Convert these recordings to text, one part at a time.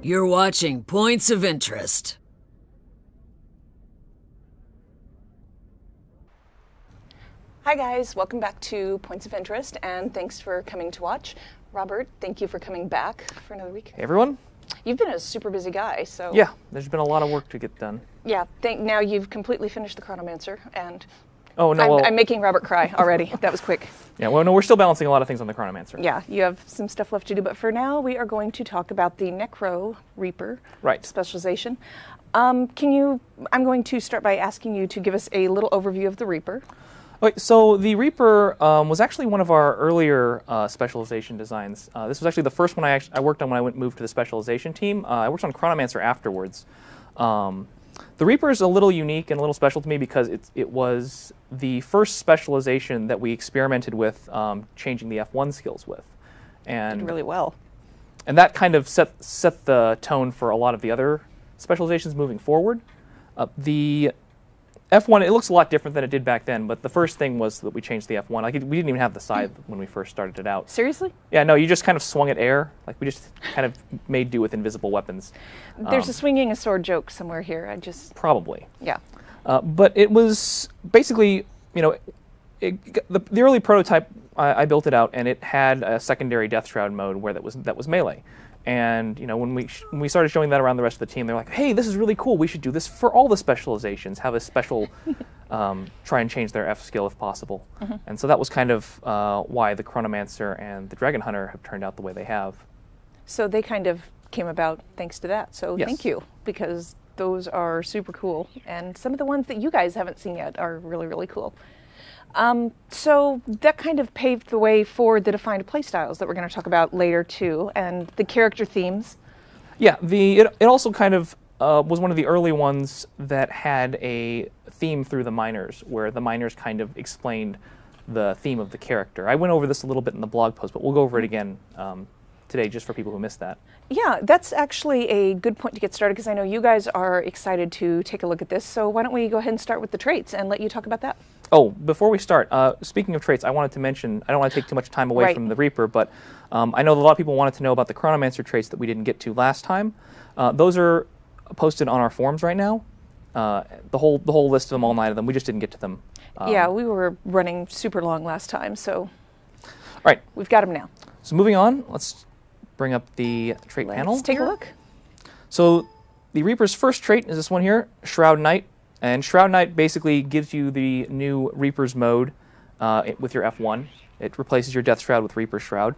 You're watching Points of Interest. Hi guys, welcome back to Points of Interest, and thanks for coming to watch. Robert, thank you for coming back for another week. Hey everyone. You've been a super busy guy, so... Yeah, there's been a lot of work to get done. Yeah, now you've completely finished the Chronomancer, and oh, no, I'm making Robert cry already. That was quick. Yeah, well, no, we're still balancing a lot of things on the Chronomancer. Yeah, you have some stuff left to do, but for now we are going to talk about the Necro Reaper specialization. I'm going to start by asking you to give us a little overview of the Reaper. Okay, so the Reaper was actually one of our earlier specialization designs. This was actually the first one I worked on when I moved to the specialization team. I worked on Chronomancer afterwards. The Reaper is a little unique and a little special to me because it was the first specialization that we experimented with changing the F1 skills with. And did really well. And that kind of set the tone for a lot of the other specializations moving forward. The F1, it looks a lot different than it did back then, but the first thing was that we changed the F1. Like we didn't even have the scythe when we first started it out. Seriously? Yeah, no, you just kind of swung at air. Like we just kind of made do with invisible weapons. There's a swinging a sword joke somewhere here. Probably. Yeah. But it was basically, you know, the early prototype, I built it out, and it had a secondary Death Shroud mode where that was melee. And you know, when we started showing that around the rest of the team, they're like, "Hey, this is really cool. We should do this for all the specializations. Have a special, try and change their F skill if possible." Mm-hmm. And so that was kind of why the Chronomancer and the Dragon Hunter have turned out the way they have. So they kind of came about thanks to that. So yes. Thank you, because those are super cool, and some of the ones that you guys haven't seen yet are really, really cool. So that kind of paved the way for the defined playstyles that we're going to talk about later too, and the character themes. Yeah, it also kind of was one of the early ones that had a theme through the minors, where the minors kind of explained the theme of the character. I went over this a little bit in the blog post, but we'll go over it again today just for people who missed that. Yeah, that's actually a good point to get started, because I know you guys are excited to take a look at this, so why don't we go ahead and start with the traits and let you talk about that. Oh, before we start, speaking of traits, I wanted to mention, I don't want to take too much time away from the Reaper, but I know that a lot of people wanted to know about the Chronomancer traits that we didn't get to last time. Those are posted on our forums right now. The whole list of them, all 9 of them, we just didn't get to them. Yeah, we were running super long last time, so right. We've got them now. So moving on, let's bring up the trait panel. Let's take a look. So the Reaper's first trait is this one here, Shroud Knight. And Shroud Knight basically gives you the new Reaper's mode with your F1. It replaces your Death Shroud with Reaper's Shroud.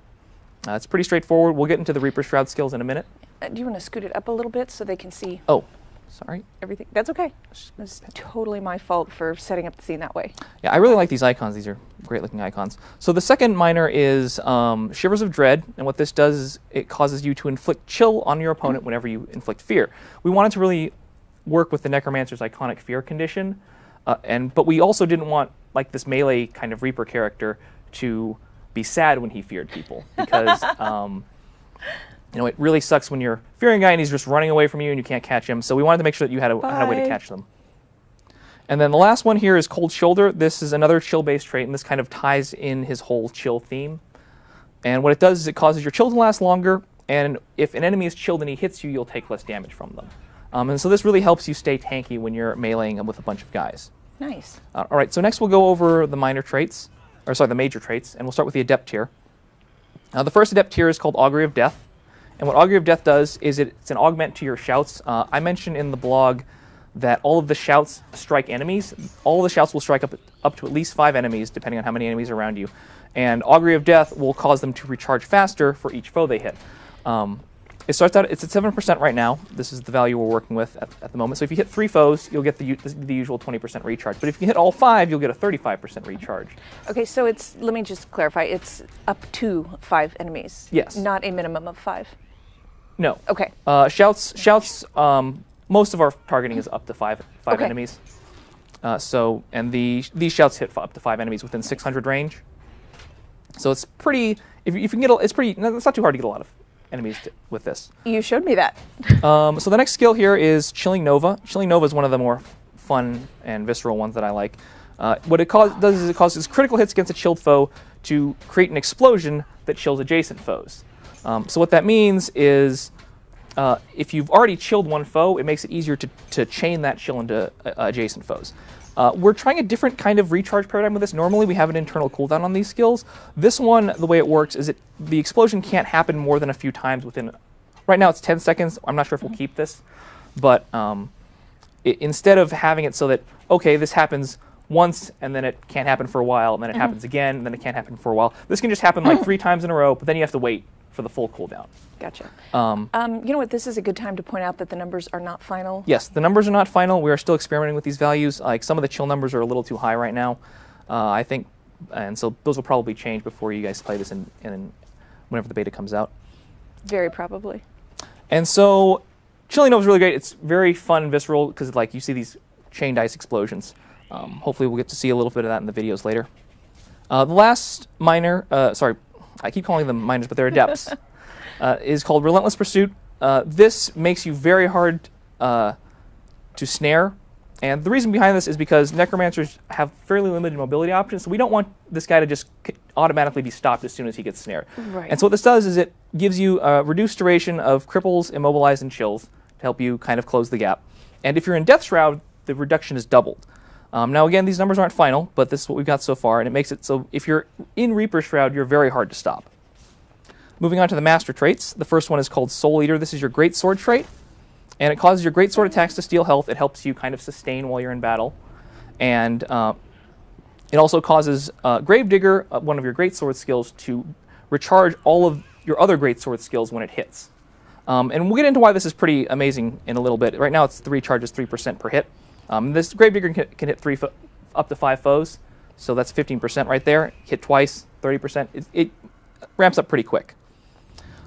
It's pretty straightforward. We'll get into the Reaper's Shroud skills in a minute. Do you want to scoot it up a little bit so they can see? Oh, sorry. Everything. That's okay. It's totally my fault for setting up the scene that way. Yeah, I really like these icons. These are great looking icons. So the second minor is Shivers of Dread, and what this does is it causes you to inflict chill on your opponent whenever you inflict fear. We wanted to really work with the Necromancer's iconic fear condition, but we also didn't want like this melee kind of Reaper character to be sad when he feared people, because you know, it really sucks when you're fearing a guy and he's just running away from you and you can't catch him. So we wanted to make sure that you had a way to catch them. And then the last one here is Cold Shoulder. This is another chill-based trait, and this kind of ties in his whole chill theme. And what it does is it causes your chill to last longer, and if an enemy is chilled and he hits you, you'll take less damage from them. And so this really helps you stay tanky when you're meleeing with a bunch of guys. Nice. All right, so next we'll go over the minor traits, or sorry, the major traits, and we'll start with the Adept tier. The first Adept tier is called Augury of Death, and what Augury of Death does is it's an augment to your shouts. I mentioned in the blog that all of the shouts strike enemies. All of the shouts will strike up to at least 5 enemies, depending on how many enemies are around you. And Augury of Death will cause them to recharge faster for each foe they hit. It starts out, it's at 7% right now. This is the value we're working with at the moment. So if you hit 3 foes, you'll get the usual 20% recharge. But if you hit all 5, you'll get a 35% recharge. Okay, so let me just clarify, it's up to 5 enemies. Yes. Not a minimum of 5. No. Okay. Shouts, most of our targeting is up to 5 enemies. And these shouts hit up to 5 enemies within 600 range. So it's pretty, if you can get, it's not too hard to get a lot of enemies with this. You showed me that. So the next skill here is Chilling Nova. Chilling Nova is one of the more fun and visceral ones that I like. What it does is it causes critical hits against a chilled foe to create an explosion that chills adjacent foes. So what that means is if you've already chilled one foe, it makes it easier to chain that chill into adjacent foes. We're trying a different kind of recharge paradigm with this. Normally we have an internal cooldown on these skills. This one, the way it works is the explosion can't happen more than a few times within... Right now it's 10 seconds. I'm not sure if we'll keep this. But instead of having it so that, okay, this happens once and then it can't happen for a while, and then it happens again, and then it can't happen for a while. This can just happen like 3 times in a row, but then you have to wait for the full cooldown. Gotcha. You know what? This is a good time to point out that the numbers are not final. Yes, the numbers are not final. We are still experimenting with these values. Like some of the chill numbers are a little too high right now, I think, and so those will probably change before you guys play this in whenever the beta comes out. Very probably. And so, chilling Nova is really great. It's very fun and visceral because like you see these chained ice explosions. Hopefully, we'll get to see a little bit of that in the videos later. The last miner, sorry, I keep calling them miners, but they're adepts. Is called Relentless Pursuit. This makes you very hard to snare, and the reason behind this is because necromancers have fairly limited mobility options, so we don't want this guy to just automatically be stopped as soon as he gets snared. Right. And so what this does is it gives you a reduced duration of cripples, immobilize, and chills to help you kind of close the gap. And if you're in Death Shroud, the reduction is doubled. Now again, these numbers aren't final, but this is what we've got so far, and it makes it so if you're in Reaper Shroud, you're very hard to stop. Moving on to the master traits, the first one is called Soul Eater. This is your great sword trait, and it causes your great sword attacks to steal health. It helps you kind of sustain while you're in battle, and it also causes Gravedigger, one of your great sword skills, to recharge all of your other great sword skills when it hits. And we'll get into why this is pretty amazing in a little bit. Right now, it's the recharge is 3% per hit. This Gravedigger can hit up to 5 foes, so that's 15% right there. Hit twice, 30%. It ramps up pretty quick.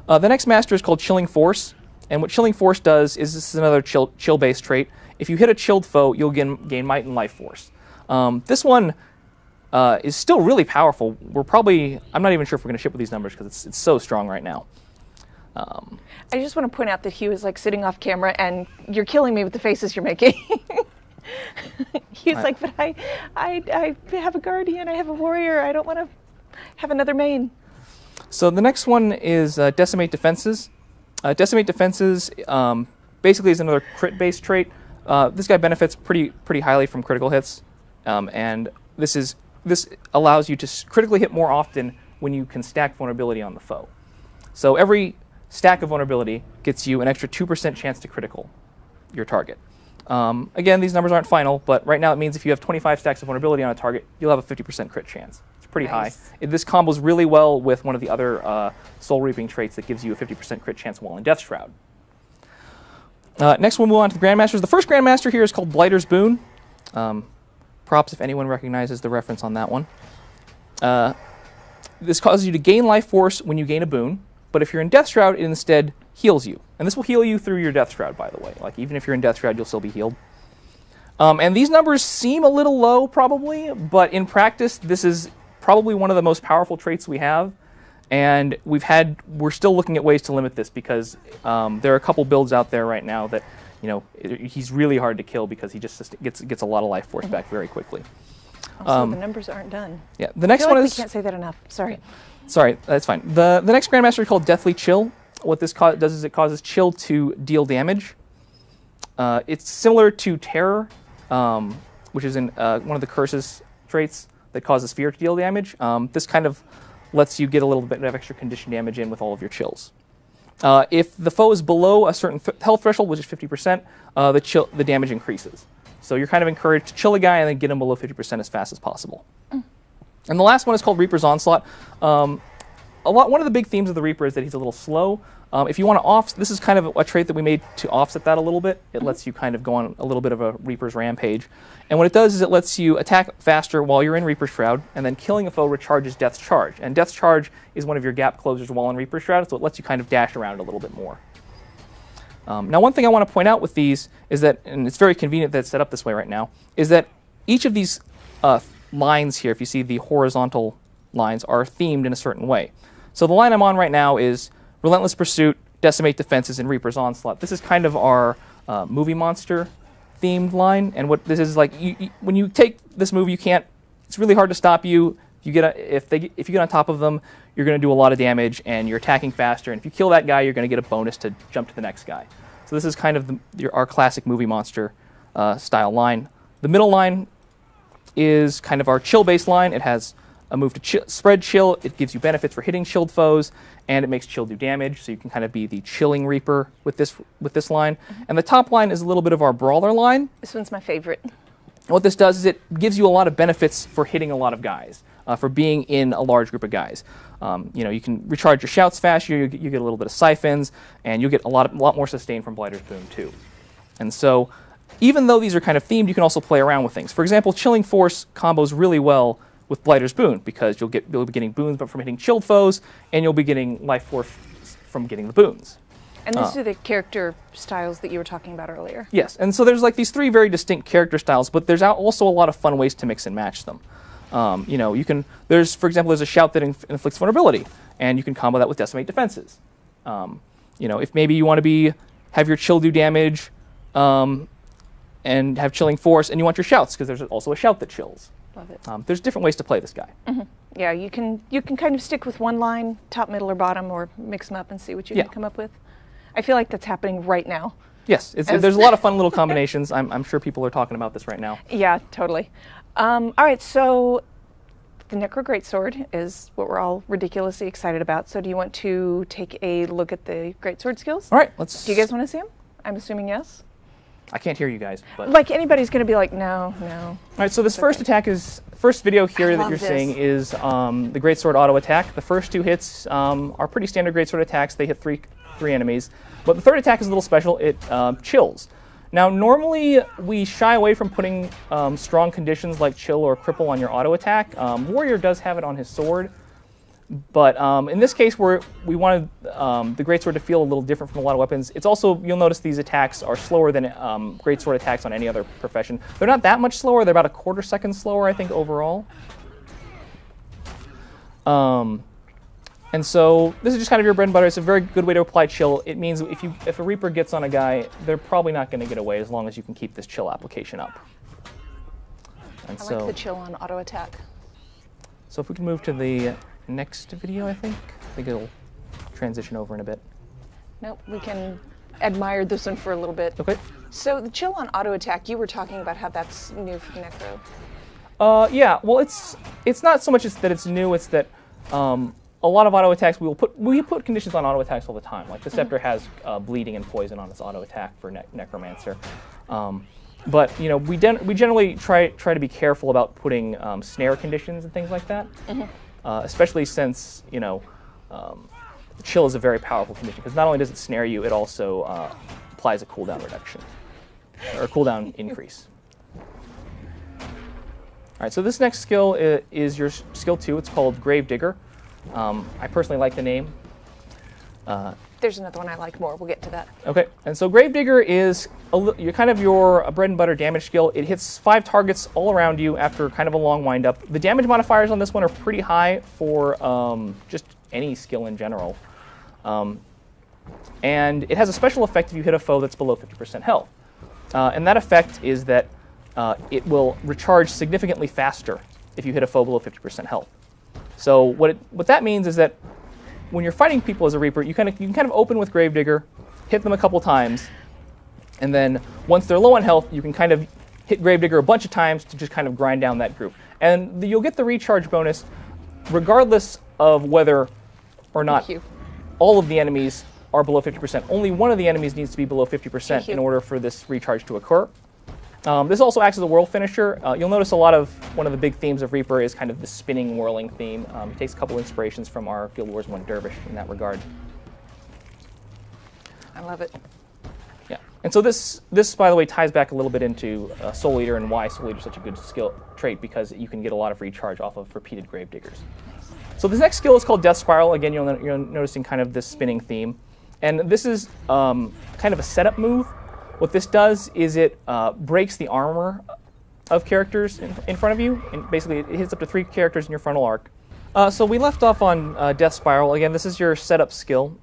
The next master is called Chilling Force, and what Chilling Force does is this is another chill-based trait. If you hit a chilled foe, you'll gain might and life force. This one is still really powerful. I'm not even sure if we're going to ship with these numbers because it's so strong right now. I just want to point out that Hugh is like sitting off camera, and you're killing me with the faces you're making. He's like, but I have a guardian, I have a warrior, I don't want to have another main. So the next one is Decimate Defenses. Decimate Defenses basically is another crit-based trait. This guy benefits pretty highly from critical hits, and this allows you to critically hit more often when you can stack vulnerability on the foe. So every stack of vulnerability gets you an extra 2% chance to critical your target. Again, these numbers aren't final, but right now it means if you have 25 stacks of vulnerability on a target, you'll have a 50% crit chance. Pretty nice. High. This combos really well with one of the other soul reaping traits that gives you a 50% crit chance while in Death Shroud. Next we'll move on to the Grandmasters. The first Grandmaster here is called Blighter's Boon. Props if anyone recognizes the reference on that one. This causes you to gain life force when you gain a boon, but if you're in Death Shroud, it instead heals you. And this will heal you through your Death Shroud, by the way. Like even if you're in Death Shroud, you'll still be healed. And these numbers seem a little low, probably, but in practice, this is probably one of the most powerful traits we have, and we're still looking at ways to limit this because there are a couple builds out there right now that he's really hard to kill because he just gets a lot of life force back very quickly. Also, the numbers aren't done. Yeah, the next one is. We can't say that enough. Sorry. Sorry, that's fine. The next Grandmaster is called Deathly Chill. What this does is it causes chill to deal damage. It's similar to Terror, which is in one of the curses traits that causes fear to deal damage. This kind of lets you get a little bit of extra condition damage in with all of your chills. If the foe is below a certain health threshold, which is 50%, the damage increases. So you're kind of encouraged to chill a guy and then get him below 50% as fast as possible. And the last one is called Reaper's Onslaught. One of the big themes of the Reaper is that he's a little slow. If you want to this is kind of a trait that we made to offset that a little bit. It lets you kind of go on a little bit of a Reaper's Rampage. And what it does is it lets you attack faster while you're in Reaper's Shroud, and then killing a foe recharges Death's Charge. And Death's Charge is one of your gap closers while in Reaper's Shroud, so it lets you kind of dash around a little bit more. Now one thing I want to point out with these is that, and it's very convenient that it's set up this way right now, is that each of these lines here, if you see the horizontal lines, are themed in a certain way. So the line I'm on right now is Relentless Pursuit, Decimate Defenses, and Reaper's Onslaught. This is kind of our movie monster themed line, and what this is like, when you take this move, it's really hard to stop you. You get if you get on top of them, you're going to do a lot of damage, and you're attacking faster. And if you kill that guy, you're going to get a bonus to jump to the next guy. So this is kind of our classic movie monster style line. The middle line is kind of our chill-based line. It has a move to spread chill. It gives you benefits for hitting chilled foes, and it makes chill do damage. So you can kind of be the chilling reaper with this line. And the top line is a little bit of our brawler line. This one's my favorite. And what this does is it gives you a lot of benefits for hitting a lot of guys, for being in a large group of guys. You can recharge your shouts faster. You get a little bit of siphons, and you'll get a lot more sustain from Blighter's Boon too. And so, even though these are kind of themed, you can also play around with things. For example, Chilling Force combos really well with Blighter's Boon because you'll be getting boons but from hitting chilled foes, and you'll be getting life force from getting the boons. And these are the character styles that you were talking about earlier. Yes, and so there's like these 3 very distinct character styles, but there's also a lot of fun ways to mix and match them. For example, there's a shout that inflicts vulnerability, and you can combo that with decimate defenses. If maybe you want to have your chill do damage, and have chilling force, and you want your shouts because there's also a shout that chills. Love it. There's different ways to play this guy. Yeah, you can kind of stick with one line, top, middle, or bottom, or mix them up and see what you can come up with. I feel like that's happening right now. Yes, there's a lot of fun little combinations. I'm sure people are talking about this right now. Yeah, totally. All right, so the Necro Greatsword is what we're all ridiculously excited about. So do you want to take a look at the Greatsword skills? All right, Do you guys want to see them? I'm assuming yes. I can't hear you guys, but like anybody's going to be like, no. All right, so this first video here that you're seeing is the Greatsword auto attack. The first 2 hits are pretty standard Greatsword attacks. They hit three enemies, but the third attack is a little special. It chills. Now, normally we shy away from putting strong conditions like chill or cripple on your auto attack. Warrior does have it on his sword, but in this case, we wanted the Greatsword to feel a little different from a lot of weapons. It's also, you'll notice these attacks are slower than Greatsword attacks on any other profession. They're not that much slower. They're about a quarter second slower, I think, overall. And so this is just kind of your bread and butter. It's a very good way to apply chill. It means if a Reaper gets on a guy, they're probably not going to get away as long as you can keep this chill application up. And I like the chill on auto attack. So if we can move to the next video, I think it'll transition over in a bit. Nope, we can admire this one for a little bit. Okay. So the chill on auto attack, you were talking about how that's new for Necro. Yeah, well, it's not so much that it's new, it's that a lot of auto attacks, we put conditions on auto attacks all the time. Like the Scepter has bleeding and poison on its auto attack for Necromancer. But we generally try to be careful about putting snare conditions and things like that. Especially since chill is a very powerful condition because not only does it snare you, it also applies a cooldown reduction or a cooldown increase. All right, so this next skill is your skill 2. It's called Gravedigger. I personally like the name. There's another one I like more. We'll get to that. Okay, and so Gravedigger is your bread and butter damage skill. It hits 5 targets all around you after kind of a long windup. The damage modifiers on this one are pretty high for just any skill in general. And it has a special effect if you hit a foe that's below 50% health. And that effect is that it will recharge significantly faster if you hit a foe below 50% health. So what that means is that when you're fighting people as a Reaper, you can kind of open with Gravedigger, hit them a couple times, and then once they're low on health, you can kind of hit Gravedigger a bunch of times to just kind of grind down that group. And you'll get the recharge bonus regardless of whether or not all of the enemies are below 50%. Only one of the enemies needs to be below 50% in order for this recharge to occur. This also acts as a whirl finisher. You'll notice one of the big themes of Reaper is kind of the spinning, whirling theme. It takes a couple inspirations from our Guild Wars 1 Dervish in that regard. I love it. Yeah, and so this by the way ties back a little bit into Soul Eater and why Soul Eater is such a good skill trait, because you can get a lot of recharge off of repeated Gravediggers. Nice. So this next skill is called Death Spiral. Again, you're noticing kind of this spinning theme, and this is kind of a setup move. What this does is it breaks the armor of characters in front of you, and basically it hits up to 3 characters in your frontal arc. So we left off on Death Spiral. Again, this is your setup skill.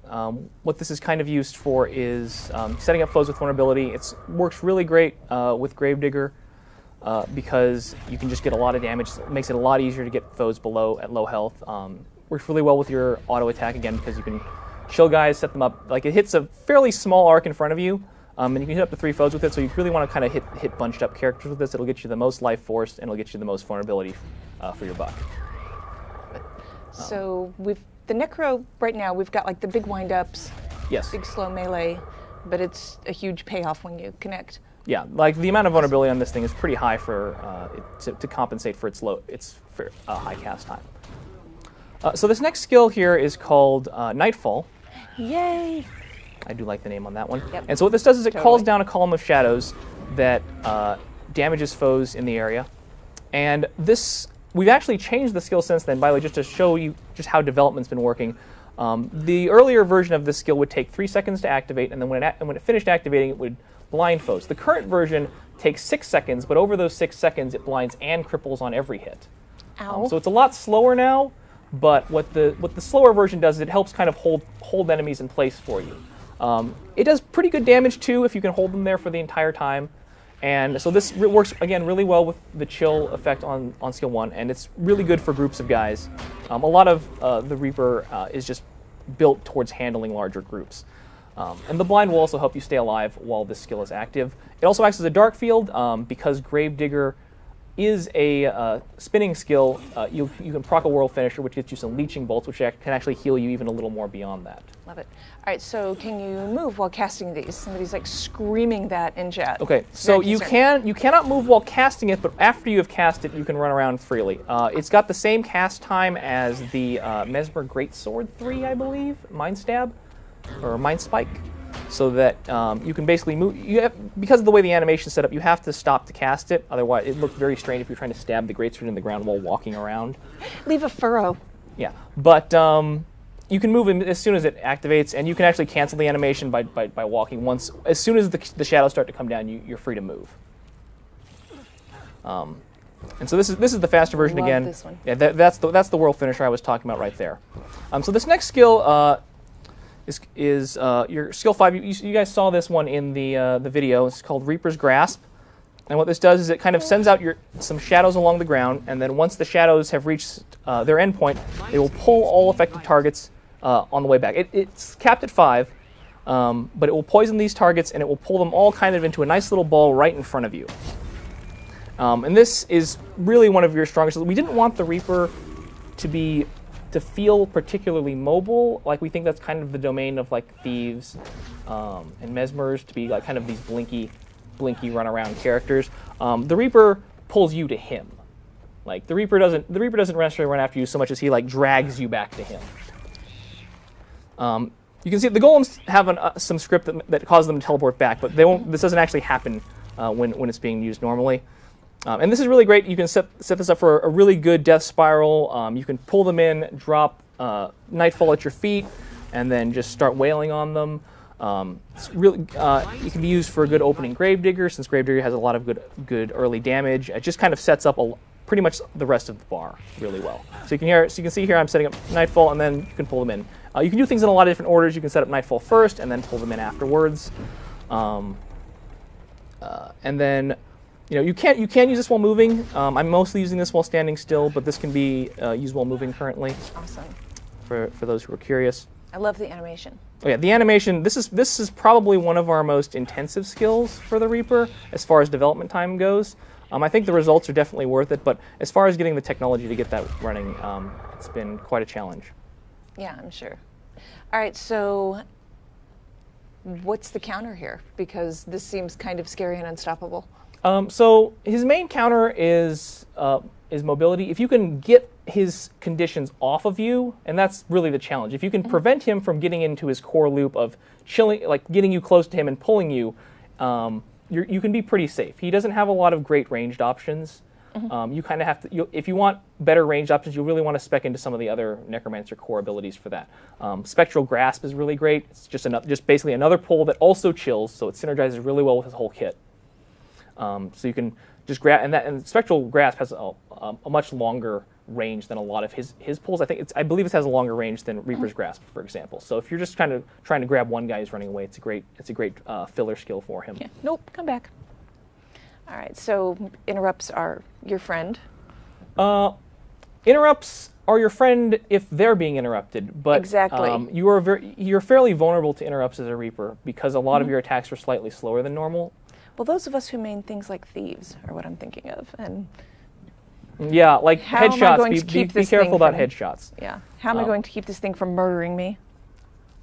What this is kind of used for is setting up foes with vulnerability. It works really great with Gravedigger. because you can just get a lot of damage. It makes it a lot easier to get foes at low health. Works really well with your auto attack again because you can chill guys, set them up. Like it hits a fairly small arc in front of you, and you can hit up to 3 foes with it. So you really want to kind of hit bunched up characters with this. It'll get you the most life force and it'll get you the most vulnerability for your buck. So the Necro right now, we've got like the big wind-ups, yes, big slow melee, but it's a huge payoff when you connect. Yeah, like the amount of vulnerability on this thing is pretty high for to compensate for its high cast time. So this next skill here is called Nightfall. Yay! I do like the name on that one. Yep. And so what this does is it calls down a column of shadows that damages foes in the area. And this, we've actually changed the skill since then, by the way, just to show you just how development's been working. The earlier version of this skill would take 3 seconds to activate, and then when it finished activating, it would blind foes. The current version takes 6 seconds, but over those 6 seconds, it blinds and cripples on every hit. Ow. So it's a lot slower now, but what the slower version does is it helps kind of hold enemies in place for you. It does pretty good damage too if you can hold them there for the entire time. And so this works, again, really well with the chill effect on skill 1, and it's really good for groups of guys. A lot of the Reaper is just built towards handling larger groups. And the blind will also help you stay alive while this skill is active. It also acts as a dark field because Gravedigger is a spinning skill. You can proc a world finisher, which gets you some leeching bolts, which can actually heal you even a little more beyond that. Love it. All right, so can you move while casting these? Somebody's like screaming that in chat. Okay, so you cannot move while casting it, but after you have cast it, you can run around freely. It's got the same cast time as the Mesmer Greatsword 3, I believe, Mind Stab, or Mind Spike, so that you can basically move. Because of the way the animation is set up, you have to stop to cast it. Otherwise, it looks very strange if you're trying to stab the Greatsword in the ground while walking around. Leave a furrow. Yeah, but you can move as soon as it activates, and you can actually cancel the animation by walking once. As soon as the shadows start to come down, you're free to move. And so this is the faster version again. This one. Yeah, that's the world finisher I was talking about right there. So this next skill is your skill 5. You guys saw this one in the video. It's called Reaper's Grasp. And what this does is it kind of sends out some shadows along the ground, and then once the shadows have reached their endpoint, they will pull all affected targets on the way back. It's capped at 5, but it will poison these targets, and it will pull them all kind of into a nice little ball right in front of you. And this is really one of your strongest. We didn't want the Reaper to feel particularly mobile. Like, we think that's kind of the domain of like thieves and mesmers, to be like kind of these blinky run around characters. The Reaper pulls you to him. Like the Reaper doesn't necessarily run after you so much as he like drags you back to him. You can see the golems have some script that causes them to teleport back, but they won't. This doesn't actually happen when it's being used normally. And this is really great. You can set this up for a really good death spiral. You can pull them in, drop Nightfall at your feet, and then just start wailing on them. It's really, it can be used for a good opening Gravedigger, since Gravedigger has a lot of good early damage. It just kind of sets up pretty much the rest of the bar really well. So you can see here I'm setting up Nightfall, and then you can pull them in. You can do things in a lot of different orders. You can set up Nightfall first, and then pull them in afterwards. And then you can use this while moving. I'm mostly using this while standing still, but this can be used while moving currently. Awesome. For those who are curious. I love the animation. Oh yeah, the animation. This is probably one of our most intensive skills for the Reaper as far as development time goes. I think the results are definitely worth it, but as far as getting the technology to get that running, it's been quite a challenge. Yeah, I'm sure. All right, so what's the counter here? Because this seems kind of scary and unstoppable. So his main counter is mobility. If you can get his conditions off of you, and that's really the challenge. If you can prevent him from getting into his core loop of chilling, like getting you close to him and pulling you, you can be pretty safe. He doesn't have a lot of great ranged options. You kind of have to, if you want better ranged options, you really want to spec into some of the other Necromancer core abilities for that. Spectral Grasp is really great. It's just basically another pull that also chills, so it synergizes really well with his whole kit. So you can just grab, and Spectral Grasp has a much longer range than a lot of his pulls. I believe it has a longer range than Reaper's Grasp, for example. So if you're just kind of trying to grab one guy who's running away, it's a great filler skill for him. Yeah. Nope, come back. All right, so interrupts are your friend. Interrupts are your friend if they're being interrupted, but Exactly. you're fairly vulnerable to interrupts as a Reaper because a lot of your attacks are slightly slower than normal. Well, those of us who main things like thieves are what I'm thinking of, and yeah, like how am I headshots. going to keep Be this careful thing about from- headshots. yeah, how am I going to keep this thing from murdering me?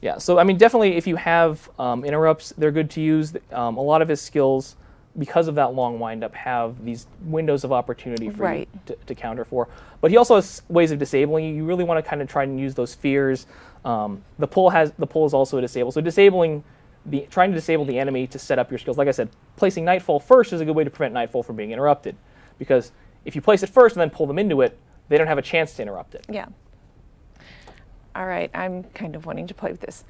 Yeah, so I mean, definitely if you have interrupts, they're good to use. A lot of his skills, because of that long windup, have these windows of opportunity for Right. you to counter for. But he also has ways of disabling you. You really want to kind of try and use those fears. The pull is also a disable. So trying to disable the enemy to set up your skills. Like I said, placing Nightfall first is a good way to prevent Nightfall from being interrupted, because if you place it first and then pull them into it, they don't have a chance to interrupt it. Yeah. All right, I'm kind of wanting to play with this.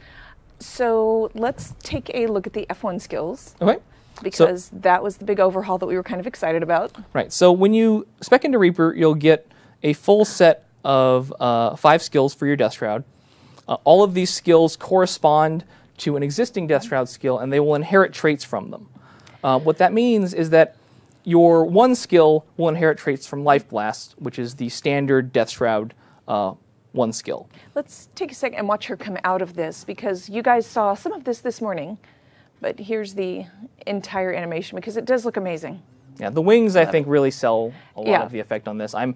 So let's take a look at the F1 skills, Okay. because that was the big overhaul that we were kind of excited about. Right. So when you spec into Reaper, you'll get a full set of 5 skills for your Death Shroud. All of these skills correspond to an existing Death Shroud skill, and they will inherit traits from them. What that means is that your one skill will inherit traits from Life Blast, which is the standard Death Shroud one skill. Let's take a second and watch her come out of this, because you guys saw some of this morning, but here's the entire animation, because it does look amazing. Yeah, the wings I think really sell a lot Yeah. of the effect on this. I'm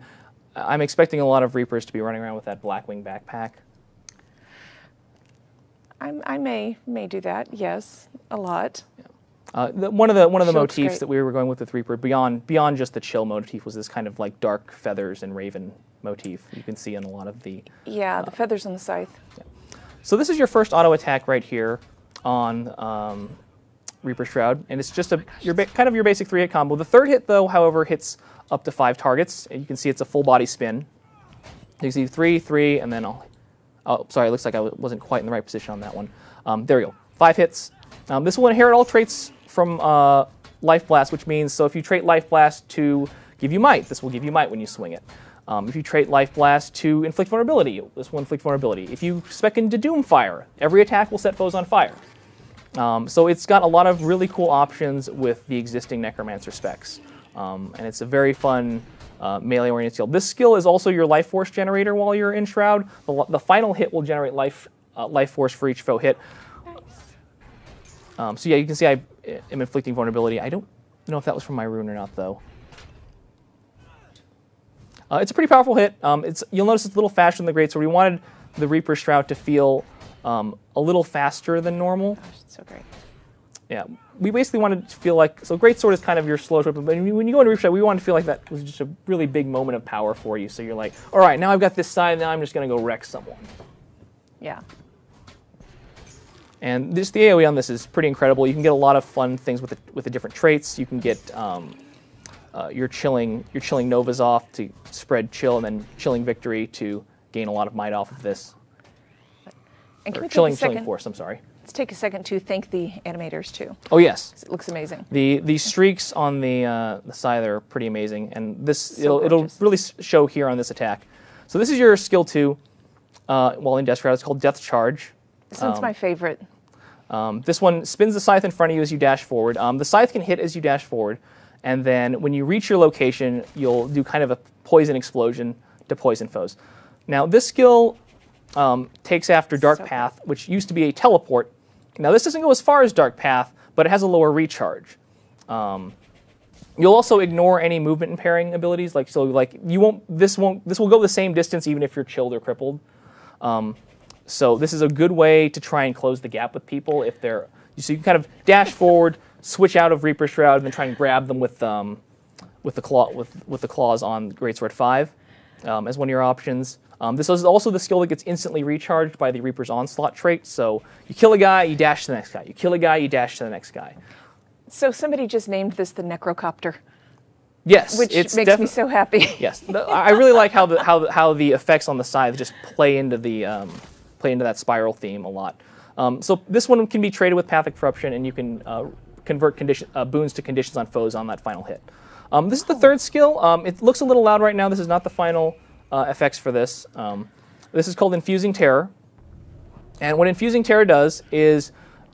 expecting a lot of Reapers to be running around with that Blackwing backpack. I may do that, yes, a lot. One of the She looks motifs great. that we were going with Reaper beyond just the chill motif was this kind of like dark feathers and raven motif you can see in a lot of the. Yeah, the feathers on the scythe. So this is your first auto attack right here on Reaper Shroud, and it's just kind of your basic 3-hit combo. The third hit, though, however, hits up to 5 targets. And you can see it's a full body spin. You can see 3, and then oh, sorry, it looks like I wasn't quite in the right position on that one. There we go. 5 hits. This will inherit all traits from Life Blast, which means, so if you trait Life Blast to give you Might, this will give you Might when you swing it. If you trait Life Blast to inflict vulnerability, this will inflict vulnerability. If you spec into Doomfire, every attack will set foes on fire. So it's got a lot of really cool options with the existing Necromancer specs. And it's a very fun melee-oriented skill. This skill is also your life force generator while you're in Shroud. The final hit will generate life force for each foe hit. So yeah, you can see I am inflicting vulnerability. I don't know if that was from my rune or not, though. It's a pretty powerful hit. You'll notice it's a little faster than the Greatsword. We wanted the Reaper Shroud to feel a little faster than normal. Gosh, it's so great. Yeah, we basically wanted to feel like, so Greatsword is kind of your slow weapon, but when you go into Reaper Shroud, we wanted to feel like that was just a really big moment of power for you. So you're like, all right, now I've got this side, now I'm just going to go wreck someone. Yeah. And the AoE on this is pretty incredible. You can get a lot of fun things with the different traits. You can get your chilling Novas off to spread chill, and then chilling victory to gain a lot of might off of this. And can Or we take chilling a second? force. I'm sorry. Let's take a second to thank the animators too. Oh yes, It looks amazing. the streaks on the side are pretty amazing, and this So it'll gorgeous. really show here on this attack. So this is your skill 2 while in Death Shroud. It's called Death Charge. This one's my favorite. This one spins the scythe in front of you as you dash forward. The scythe can hit as you dash forward, and then when you reach your location, you'll do kind of a poison explosion to poison foes. Now, this skill takes after Dark So Path, which used to be a teleport. Now, this doesn't go as far as Dark Path, but it has a lower recharge. You'll also ignore any movement impairing abilities, like this will go the same distance even if you're chilled or crippled. So this is a good way to try and close the gap with people if they're. So you can kind of dash forward, switch out of Reaper Shroud, and then try and grab them with the claws on Greatsword 5 as one of your options. This is also the skill that gets instantly recharged by the Reaper's Onslaught trait. So you kill a guy, you dash to the next guy. You kill a guy, you dash to the next guy. So somebody just named this the Necrocopter, Yes, which it's makes me so happy. Yes, I really like how the effects on the side just play into that spiral theme a lot. So this one can be traded with Pathic Corruption, and you can convert boons to conditions on foes on that final hit. This is the third skill. It looks a little loud right now. This is not the final effects for this. This is called Infusing Terror. And what Infusing Terror does is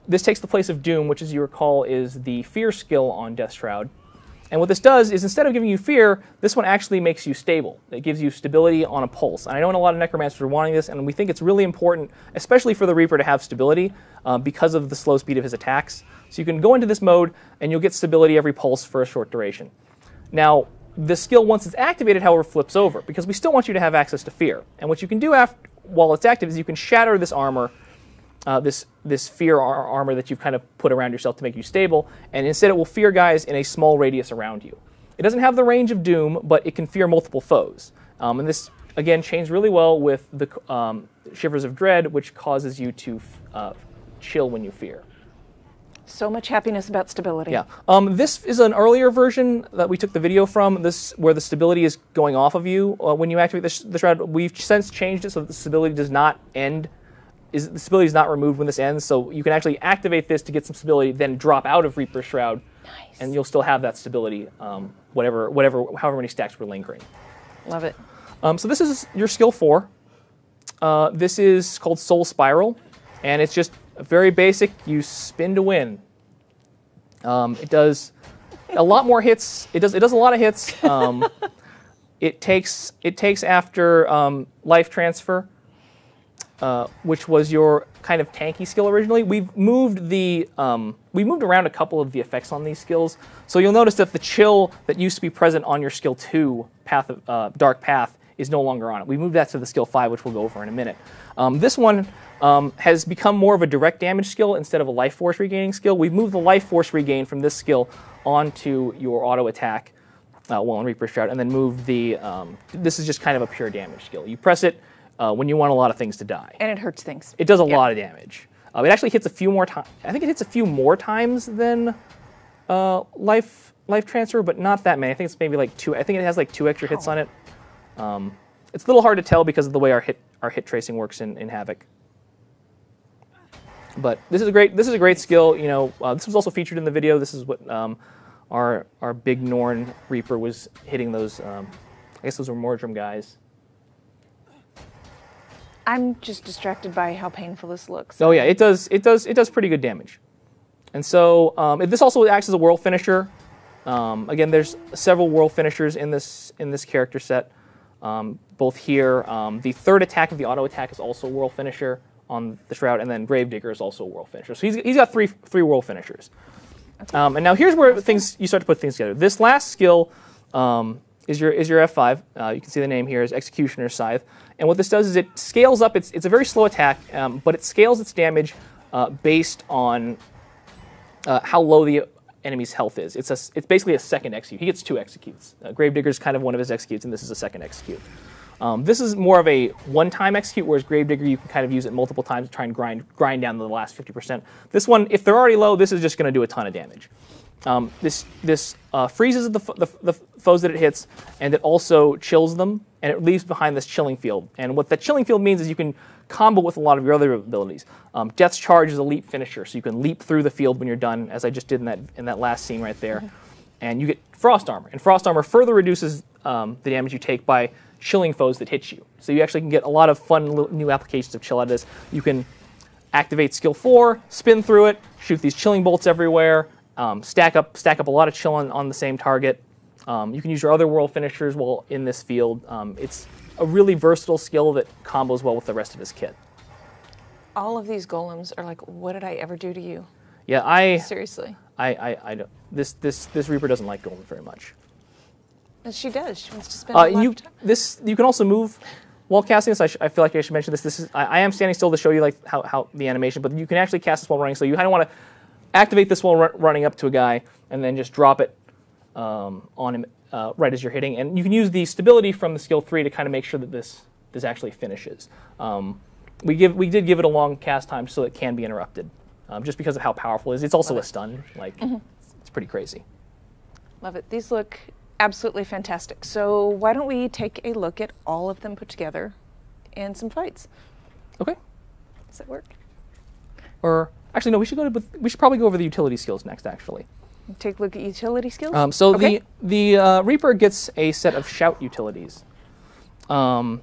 this takes the place of Doom, which, as you recall, is the Fear skill on Death Shroud. And what this does is instead of giving you fear, this one actually makes you stable. It gives you stability on a pulse. And I know a lot of necromancers are wanting this, and we think it's really important, especially for the Reaper, to have stability because of the slow speed of his attacks. So you can go into this mode, and you'll get stability every pulse for a short duration. Now, the skill, once it's activated, however, flips over, because we still want you to have access to fear. And what you can do while it's active is you can shatter this armor, this fear armor that you've kind of put around yourself to make you stable, and instead it will fear guys in a small radius around you. It doesn't have the range of Doom, but it can fear multiple foes. And this, again, chains really well with the Shivers of Dread, which causes you to chill when you fear. So much happiness about stability. Yeah. This is an earlier version that we took the video from, where the stability is going off of you when you activate the Shroud. We've since changed it so that the stability does not end. The stability is not removed when this ends, so you can actually activate this to get some stability, then drop out of Reaper's Shroud, nice. And you'll still have that stability, however many stacks were lingering. Love it. So this is your skill 4. This is called Soul Spiral, and it's just very basic. You spin to win. It does a lot more hits. It does a lot of hits. It takes after Life Transfer, which was your kind of tanky skill originally. We've moved around a couple of the effects on these skills. So you'll notice that the chill that used to be present on your skill 2, Dark Path, is no longer on it. We moved that to the skill 5, which we'll go over in a minute. This one has become more of a direct damage skill instead of a life force regaining skill. We've moved the life force regain from this skill onto your auto attack while in Reaper's Shroud, and then moved this is just kind of a pure damage skill. You press it when you want a lot of things to die. And it hurts things. It does a lot of damage. It actually hits a few more times. I think it hits a few more times than life transfer, but not that many. I think it's maybe like 2. I think it has like 2 extra hits on it. It's a little hard to tell because of the way our hit tracing works in Havoc. But this is a great skill. You know, this was also featured in the video. This is what our big Norn Reaper was hitting those. I guess those were Mordrum guys. I'm just distracted by how painful this looks. Oh yeah, it does pretty good damage. And so this also acts as a world finisher. Again, there's several world finishers in this character set. Both here, the third attack of the auto attack is also a world finisher on the Shroud, and then Gravedigger is also a world finisher. So he's got three world finishers. Okay. And now here's where you start to put things together. This last skill is your F5. You can see the name here is Executioner's Scythe. And what this does is it scales up. It's a very slow attack, but it scales its damage based on how low the enemy's health is. It's basically a second execute. He gets 2 executes. Gravedigger is kind of one of his executes, and this is a second execute. This is more of a one-time execute, whereas Gravedigger you can kind of use it multiple times to try and grind down the last 50%. This one, if they're already low, this is just going to do a ton of damage. This freezes the foes that it hits, and it also chills them, and it leaves behind this chilling field. And what that chilling field means is you can combo with a lot of your other abilities. Death's Charge is a leap finisher, so you can leap through the field when you're done, as I just did in that last scene right there. Mm-hmm. And you get Frost Armor, and Frost Armor further reduces the damage you take by chilling foes that hit you. So you actually can get a lot of fun new applications of chill out of this. You can activate skill 4, spin through it, shoot these chilling bolts everywhere, stack up a lot of chill on the same target. You can use your other world finishers while in this field. It's a really versatile skill that combos well with the rest of his kit. All of these golems are like, what did I ever do to you? Yeah, seriously. I don't. This Reaper doesn't like golems very much. She does. She wants to spend a lot of time. You can also move while casting this. I feel like I should mention this. I am standing still to show you like how the animation, but you can actually cast this while running. So you kind of want to activate this while running up to a guy, and then just drop it on him right as you're hitting. And you can use the stability from the skill 3 to kind of make sure that this actually finishes. We did give it a long cast time so it can be interrupted, just because of how powerful it is. It's also a stun. Like it's pretty crazy. Love it. These look absolutely fantastic. So why don't we take a look at all of them put together and some fights? Okay. Does that work? Or actually, no. We should probably go over the utility skills next. Actually, take a look at utility skills. The Reaper gets a set of shout utilities. So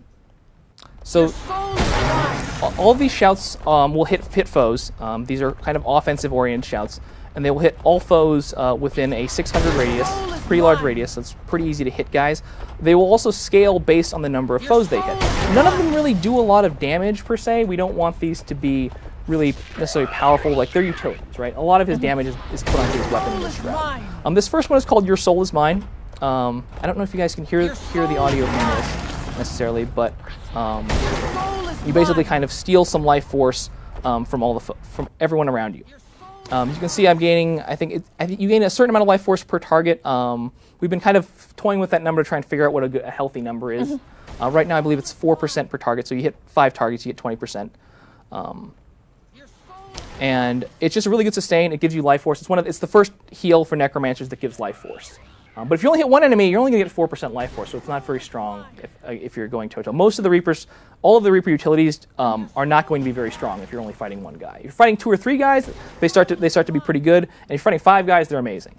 all of these shouts will hit foes. These are kind of offensive oriented shouts, and they will hit all foes within a 600 radius. pretty large radius, so it's pretty easy to hit guys. They will also scale based on the number of foes they hit. None of them really do a lot of damage per se. We don't want these to be really necessarily powerful, like they're utilities, right? A lot of his damage is put onto his weapon in this shroud. This first one is called Your Soul Is Mine. I don't know if you guys can hear the audio from this necessarily, but you basically kind of steal some life force from everyone around you. As you can see, I'm gaining, I think you gain a certain amount of life force per target. We've been kind of toying with that number to try and figure out what a healthy number is. Right now, I believe it's 4% per target, so you hit 5 targets, you get 20%. And it's just a really good sustain. It gives you life force. It's the first heal for necromancers that gives life force. But if you only hit one enemy, you're only going to get 4% life force, so it's not very strong if you're going toe-to-toe. Most of the Reapers, all of the Reaper utilities are not going to be very strong if you're only fighting one guy. If you're fighting 2 or 3 guys, they start to be pretty good, and if you're fighting 5 guys, they're amazing.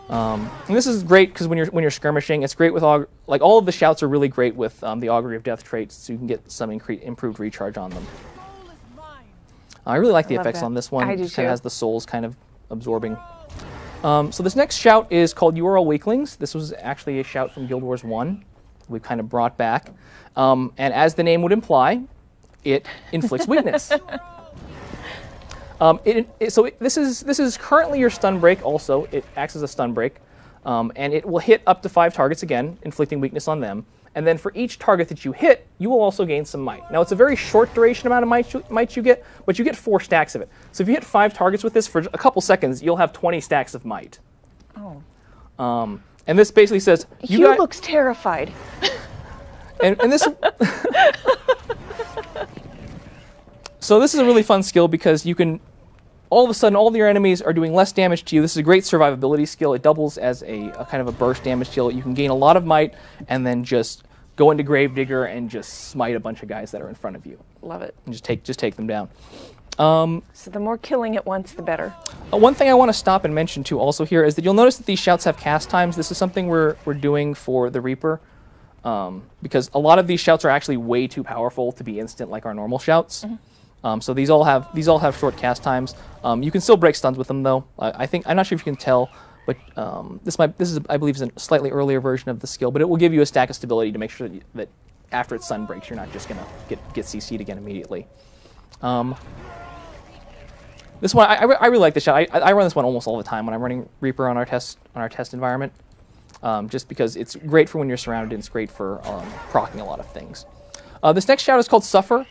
And this is great because when you're skirmishing, it's great with like all of the shouts are really great with the Augury of Death traits, so you can get some improved recharge on them. I really like the effects on this one. I do It kind too. of has the souls kind of absorbing. So this next shout is called You Are All Weaklings. This was actually a shout from Guild Wars 1. We've kind of brought back. And as the name would imply, it inflicts weakness. This is currently your stun break also. It acts as a stun break. And it will hit up to 5 targets again, inflicting weakness on them. And then for each target that you hit, you will also gain some might. Now, it's a very short duration amount of might you get, but you get 4 stacks of it. So if you hit 5 targets with this for a couple seconds, you'll have 20 stacks of might. Oh. And this basically says... Hugh looks terrified. And this... So this is a really fun skill because you can... All of a sudden, all of your enemies are doing less damage to you. This is a great survivability skill. It doubles as a kind of a burst damage skill. You can gain a lot of might and then just go into Gravedigger and just smite a bunch of guys that are in front of you. Love it. And just take them down. So the more killing at once, the better. One thing I want to stop and mention too also here is that you'll notice that these shouts have cast times. This is something we're doing for the Reaper because a lot of these shouts are actually way too powerful to be instant like our normal shouts. So these all have short cast times. You can still break stuns with them though. I'm not sure if you can tell, but this is I believe is a slightly earlier version of the skill, but it will give you a stack of stability to make sure that after its stun breaks, you're not just gonna get CC'd again immediately. This one I really like this shot. I run this one almost all the time when I'm running Reaper on our test environment, just because it's great for when you're surrounded. And it's great for proccing a lot of things. This next shout is called Suffer.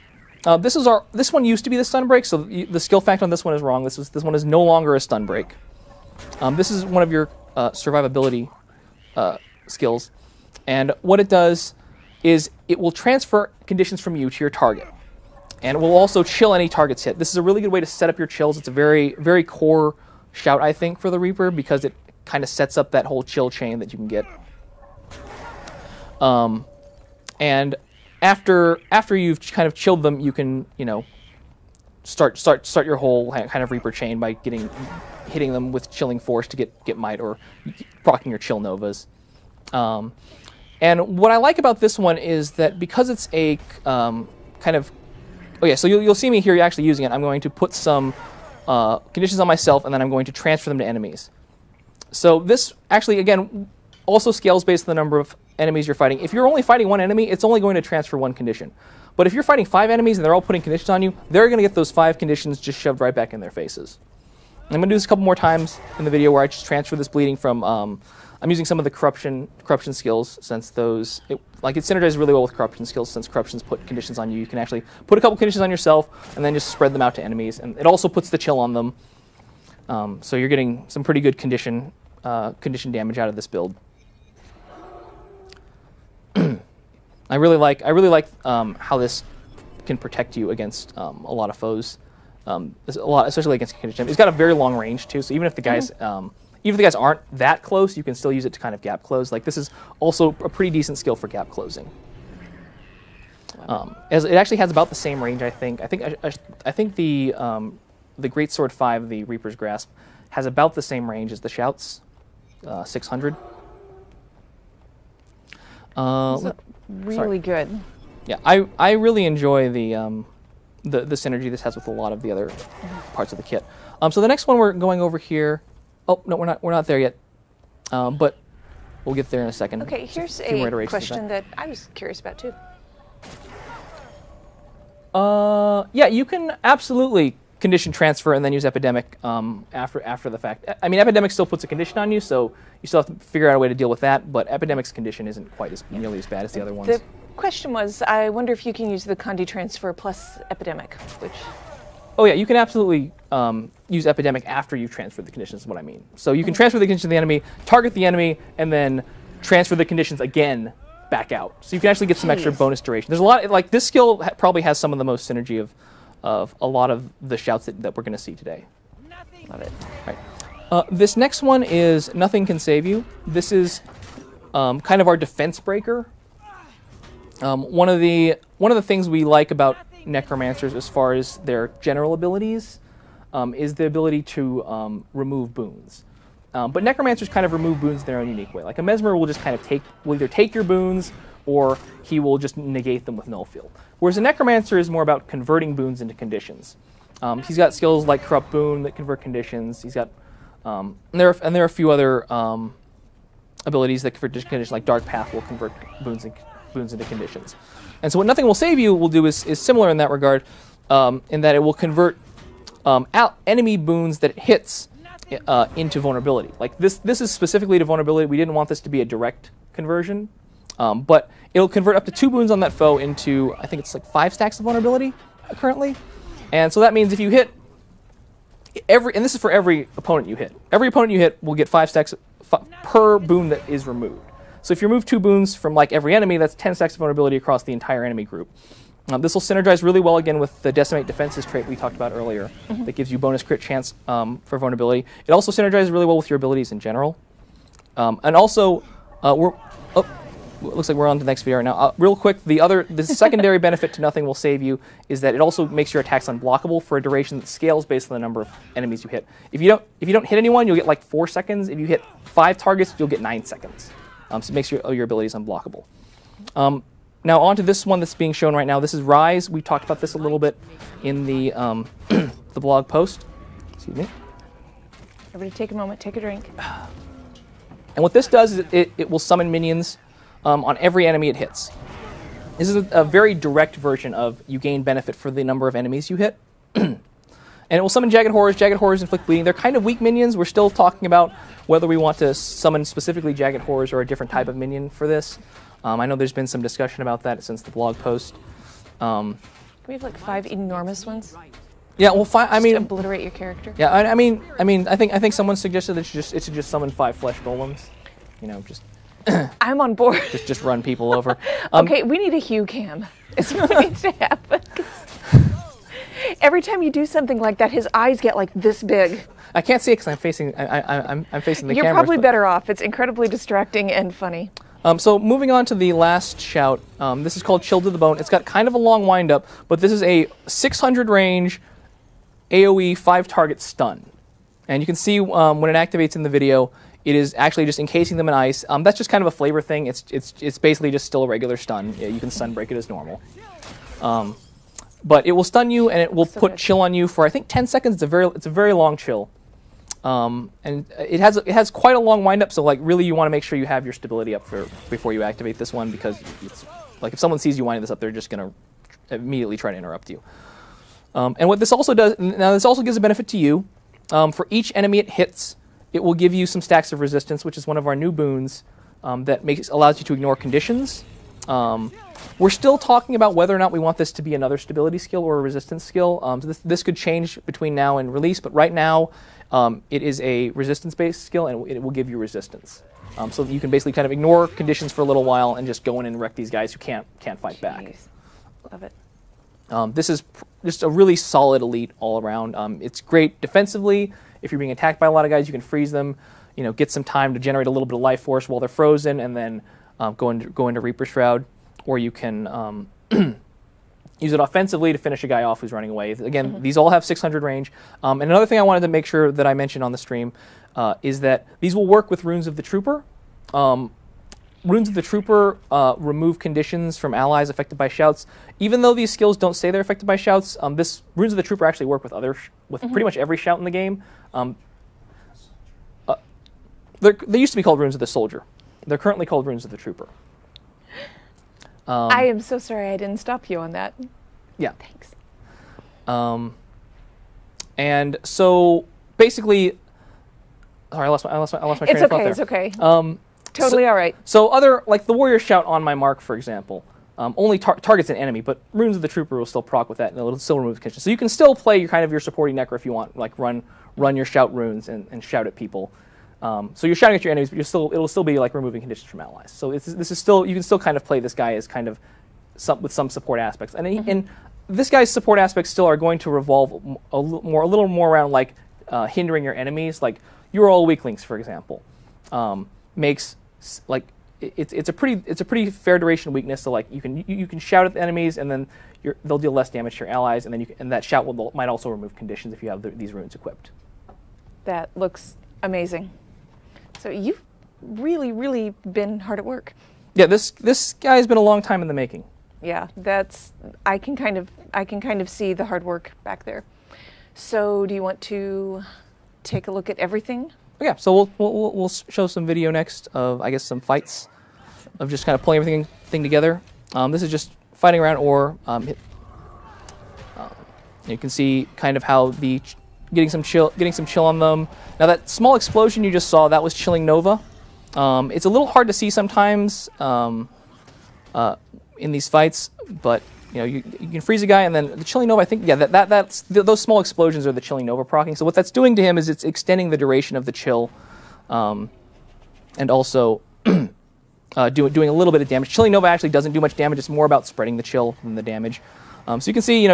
This one used to be the stun break, so the skill fact on this one is wrong. This one is no longer a stun break. This is one of your survivability skills, and what it does is it will transfer conditions from you to your target, and it will also chill any targets hit. This is a really good way to set up your chills. It's a very, very core shout, I think, for the Reaper because it kind of sets up that whole chill chain that you can get. And after you've kind of chilled them, you can start your whole kind of Reaper chain by hitting them with chilling force to get might or proccing your chill novas. And what I like about this one is that because it's a kind of so you'll see me here actually using it. I'm going to put some conditions on myself, and then I'm going to transfer them to enemies. So this actually again also scales based on the number of enemies you're fighting. If you're only fighting one enemy, it's only going to transfer 1 condition. But if you're fighting 5 enemies and they're all putting conditions on you, they're going to get those 5 conditions just shoved right back in their faces. And I'm going to do this a couple more times in the video where I just transfer this bleeding from... I'm using some of the corruption skills since those... It synergizes really well with corruption skills since corruptions put conditions on you. You can actually put a couple conditions on yourself and then just spread them out to enemies. And it also puts the chill on them. So you're getting some pretty good condition damage out of this build. I really like how this can protect you against a lot of foes, especially against condition. It's got a very long range too, so even if the guys aren't that close, you can still use it to kind of gap close. Like this is also a pretty decent skill for gap closing. As it actually has about the same range, I think. I think the Greatsword 5, the Reaper's Grasp, has about the same range as the shouts, 600. Really good. Yeah, I really enjoy the synergy this has with a lot of the other parts of the kit. So the next one we're going over here Oh no, we're not there yet, but we'll get there in a second. Okay, here's few more a iterations of question that I was curious about too. Yeah, you can absolutely condition transfer and then use epidemic after the fact. I mean, epidemic still puts a condition on you, so you still have to figure out a way to deal with that. But epidemic's condition isn't quite as nearly as bad as the other ones. The question was, I wonder if you can use the Condi transfer plus epidemic, which. Oh yeah, you can absolutely use epidemic after you've transferred the conditions. Is what I mean. So you can transfer the conditions to the enemy, target the enemy, and then transfer the conditions again back out. So you can actually get some extra bonus duration. There's a lot. Like this skill probably has some of the most synergy of a lot of the shouts that we're going to see today. Love it. Right. This next one is Nothing Can Save You. This is kind of our defense breaker. One of the things we like about necromancers as far as their general abilities is the ability to remove boons. But necromancers kind of remove boons in their own unique way. Like a mesmer will just kind of will either take your boons or he will just negate them with null field. Whereas a necromancer is more about converting boons into conditions. He's got skills like corrupt boon that convert conditions. He's got and there are a few other abilities that convert conditions, like dark path will convert boons into conditions. And so what Nothing Will Save You will do is similar in that regard, in that it will convert enemy boons that it hits into vulnerability. Like this is specifically to vulnerability. We didn't want this to be a direct conversion, but it'll convert up to 2 boons on that foe into, I think it's like 5 stacks of vulnerability currently. And so that means if you hit and this is for every opponent you hit. Every opponent you hit will get 5 stacks per boon that is removed. So if you remove 2 boons from like every enemy, that's 10 stacks of vulnerability across the entire enemy group. This will synergize really well again with the Decimate Defenses trait we talked about earlier that gives you bonus crit chance for vulnerability. It also synergizes really well with your abilities in general. And also, looks like we're on to the next video right now. Real quick, the secondary benefit to Nothing Will Save You is that it also makes your attacks unblockable for a duration that scales based on the number of enemies you hit. If you don't hit anyone, you'll get like 4 seconds. If you hit 5 targets, you'll get 9 seconds. So it makes your abilities unblockable. Now on to this one that's being shown right now. This is Rise. We talked about this a little bit in the the blog post. Excuse me. Everybody take a moment, take a drink. And what this does is it will summon minions on every enemy it hits. This is a very direct version of you gain benefit for the number of enemies you hit. And it will summon Jagged Horrors. Jagged Horrors inflict bleeding. They're kind of weak minions. We're still talking about whether we want to summon specifically Jagged Horrors or a different type of minion for this. I know there's been some discussion about that since the blog post. Can we have like 5 enormous ones? Yeah, well, I mean, obliterate your character. Yeah, I mean, I think someone suggested that it should just summon 5 flesh golems. You know, just. I'm on board. just run people over. Okay, we need a hue cam. It's what needs to happen. Every time you do something like that, his eyes get like this big. I can't see it because I'm facing. I'm facing the camera. You're probably better off. It's incredibly distracting and funny. So moving on to the last shout, this is called Chill to the Bone. It's got kind of a long wind-up, but this is a 600 range AoE 5 target stun. And you can see when it activates in the video, it is actually just encasing them in ice. That's just kind of a flavor thing. It's basically just still a regular stun. Yeah, you can stun break it as normal. But it will stun you and it will put chill on you for I think 10 seconds. It's a very long chill. And it has quite a long wind-up, so like really you want to make sure you have your stability up before you activate this one, because it's like if someone sees you winding this up, they're just going to immediately try to interrupt you. And what this also does, now this also gives a benefit to you. For each enemy it hits, it will give you some stacks of resistance, which is one of our new boons that allows you to ignore conditions. We're still talking about whether or not we want this to be another stability skill or a resistance skill. So this could change between now and release, but right now it is a resistance-based skill, and it will give you resistance. So you can basically kind of ignore conditions for a little while and just go in and wreck these guys who can't fight back. Love it. This is just a really solid elite all around. It's great defensively. If you're being attacked by a lot of guys, you can freeze them. You know, get some time to generate a little bit of life force while they're frozen, and then go into Reaper Shroud. Or you can use it offensively to finish a guy off who's running away. Again, these all have 600 range. And another thing I wanted to make sure that I mentioned on the stream is that these will work with Runes of the Trooper. Runes of the Trooper remove conditions from allies affected by shouts. Even though these skills don't say they're affected by shouts, Runes of the Trooper actually work with pretty much every shout in the game. They used to be called runes of the soldier. They're currently called runes of the trooper. I am so sorry I didn't stop you on that. Yeah. Thanks. And so basically, sorry, I lost my train of thought there. It's okay. Totally all right. So other, like the warrior shout on my mark, for example, only targets an enemy, but runes of the trooper will still proc with that, and it'll still remove conditions. So you can still play your your supporting necro if you want, like run your shout runes and shout at people. So you're shouting at your enemies, but it'll still be like removing conditions from allies. So this is still, you can still kind of play this guy as kind of with some support aspects, and this guy's support aspects still are going to revolve a little more around like hindering your enemies, like you're all weaklings, for example, makes like it's a pretty fair duration weakness. So like you can shout at the enemies, and then they'll deal less damage to your allies, and then and that shout might also remove conditions if you have these runes equipped. That looks amazing. So you've really been hard at work. Yeah, this guy's been a long time in the making. Yeah, I can kind of see the hard work back there. So do you want to take a look at everything? Yeah, so we'll show some video next of, I guess, some fights of just kind of pulling everything together. This is just fighting around ore. You can see kind of how getting some chill on them. Now that small explosion you just saw, that was chilling Nova. It's a little hard to see sometimes in these fights, but you can freeze a guy, and then the chilling Nova, I think, yeah, those small explosions are the chilling Nova proccing. So what that's doing to him is it's extending the duration of the chill, and also doing a little bit of damage. Chilling Nova actually doesn't do much damage. It's more about spreading the chill than the damage. So you can see,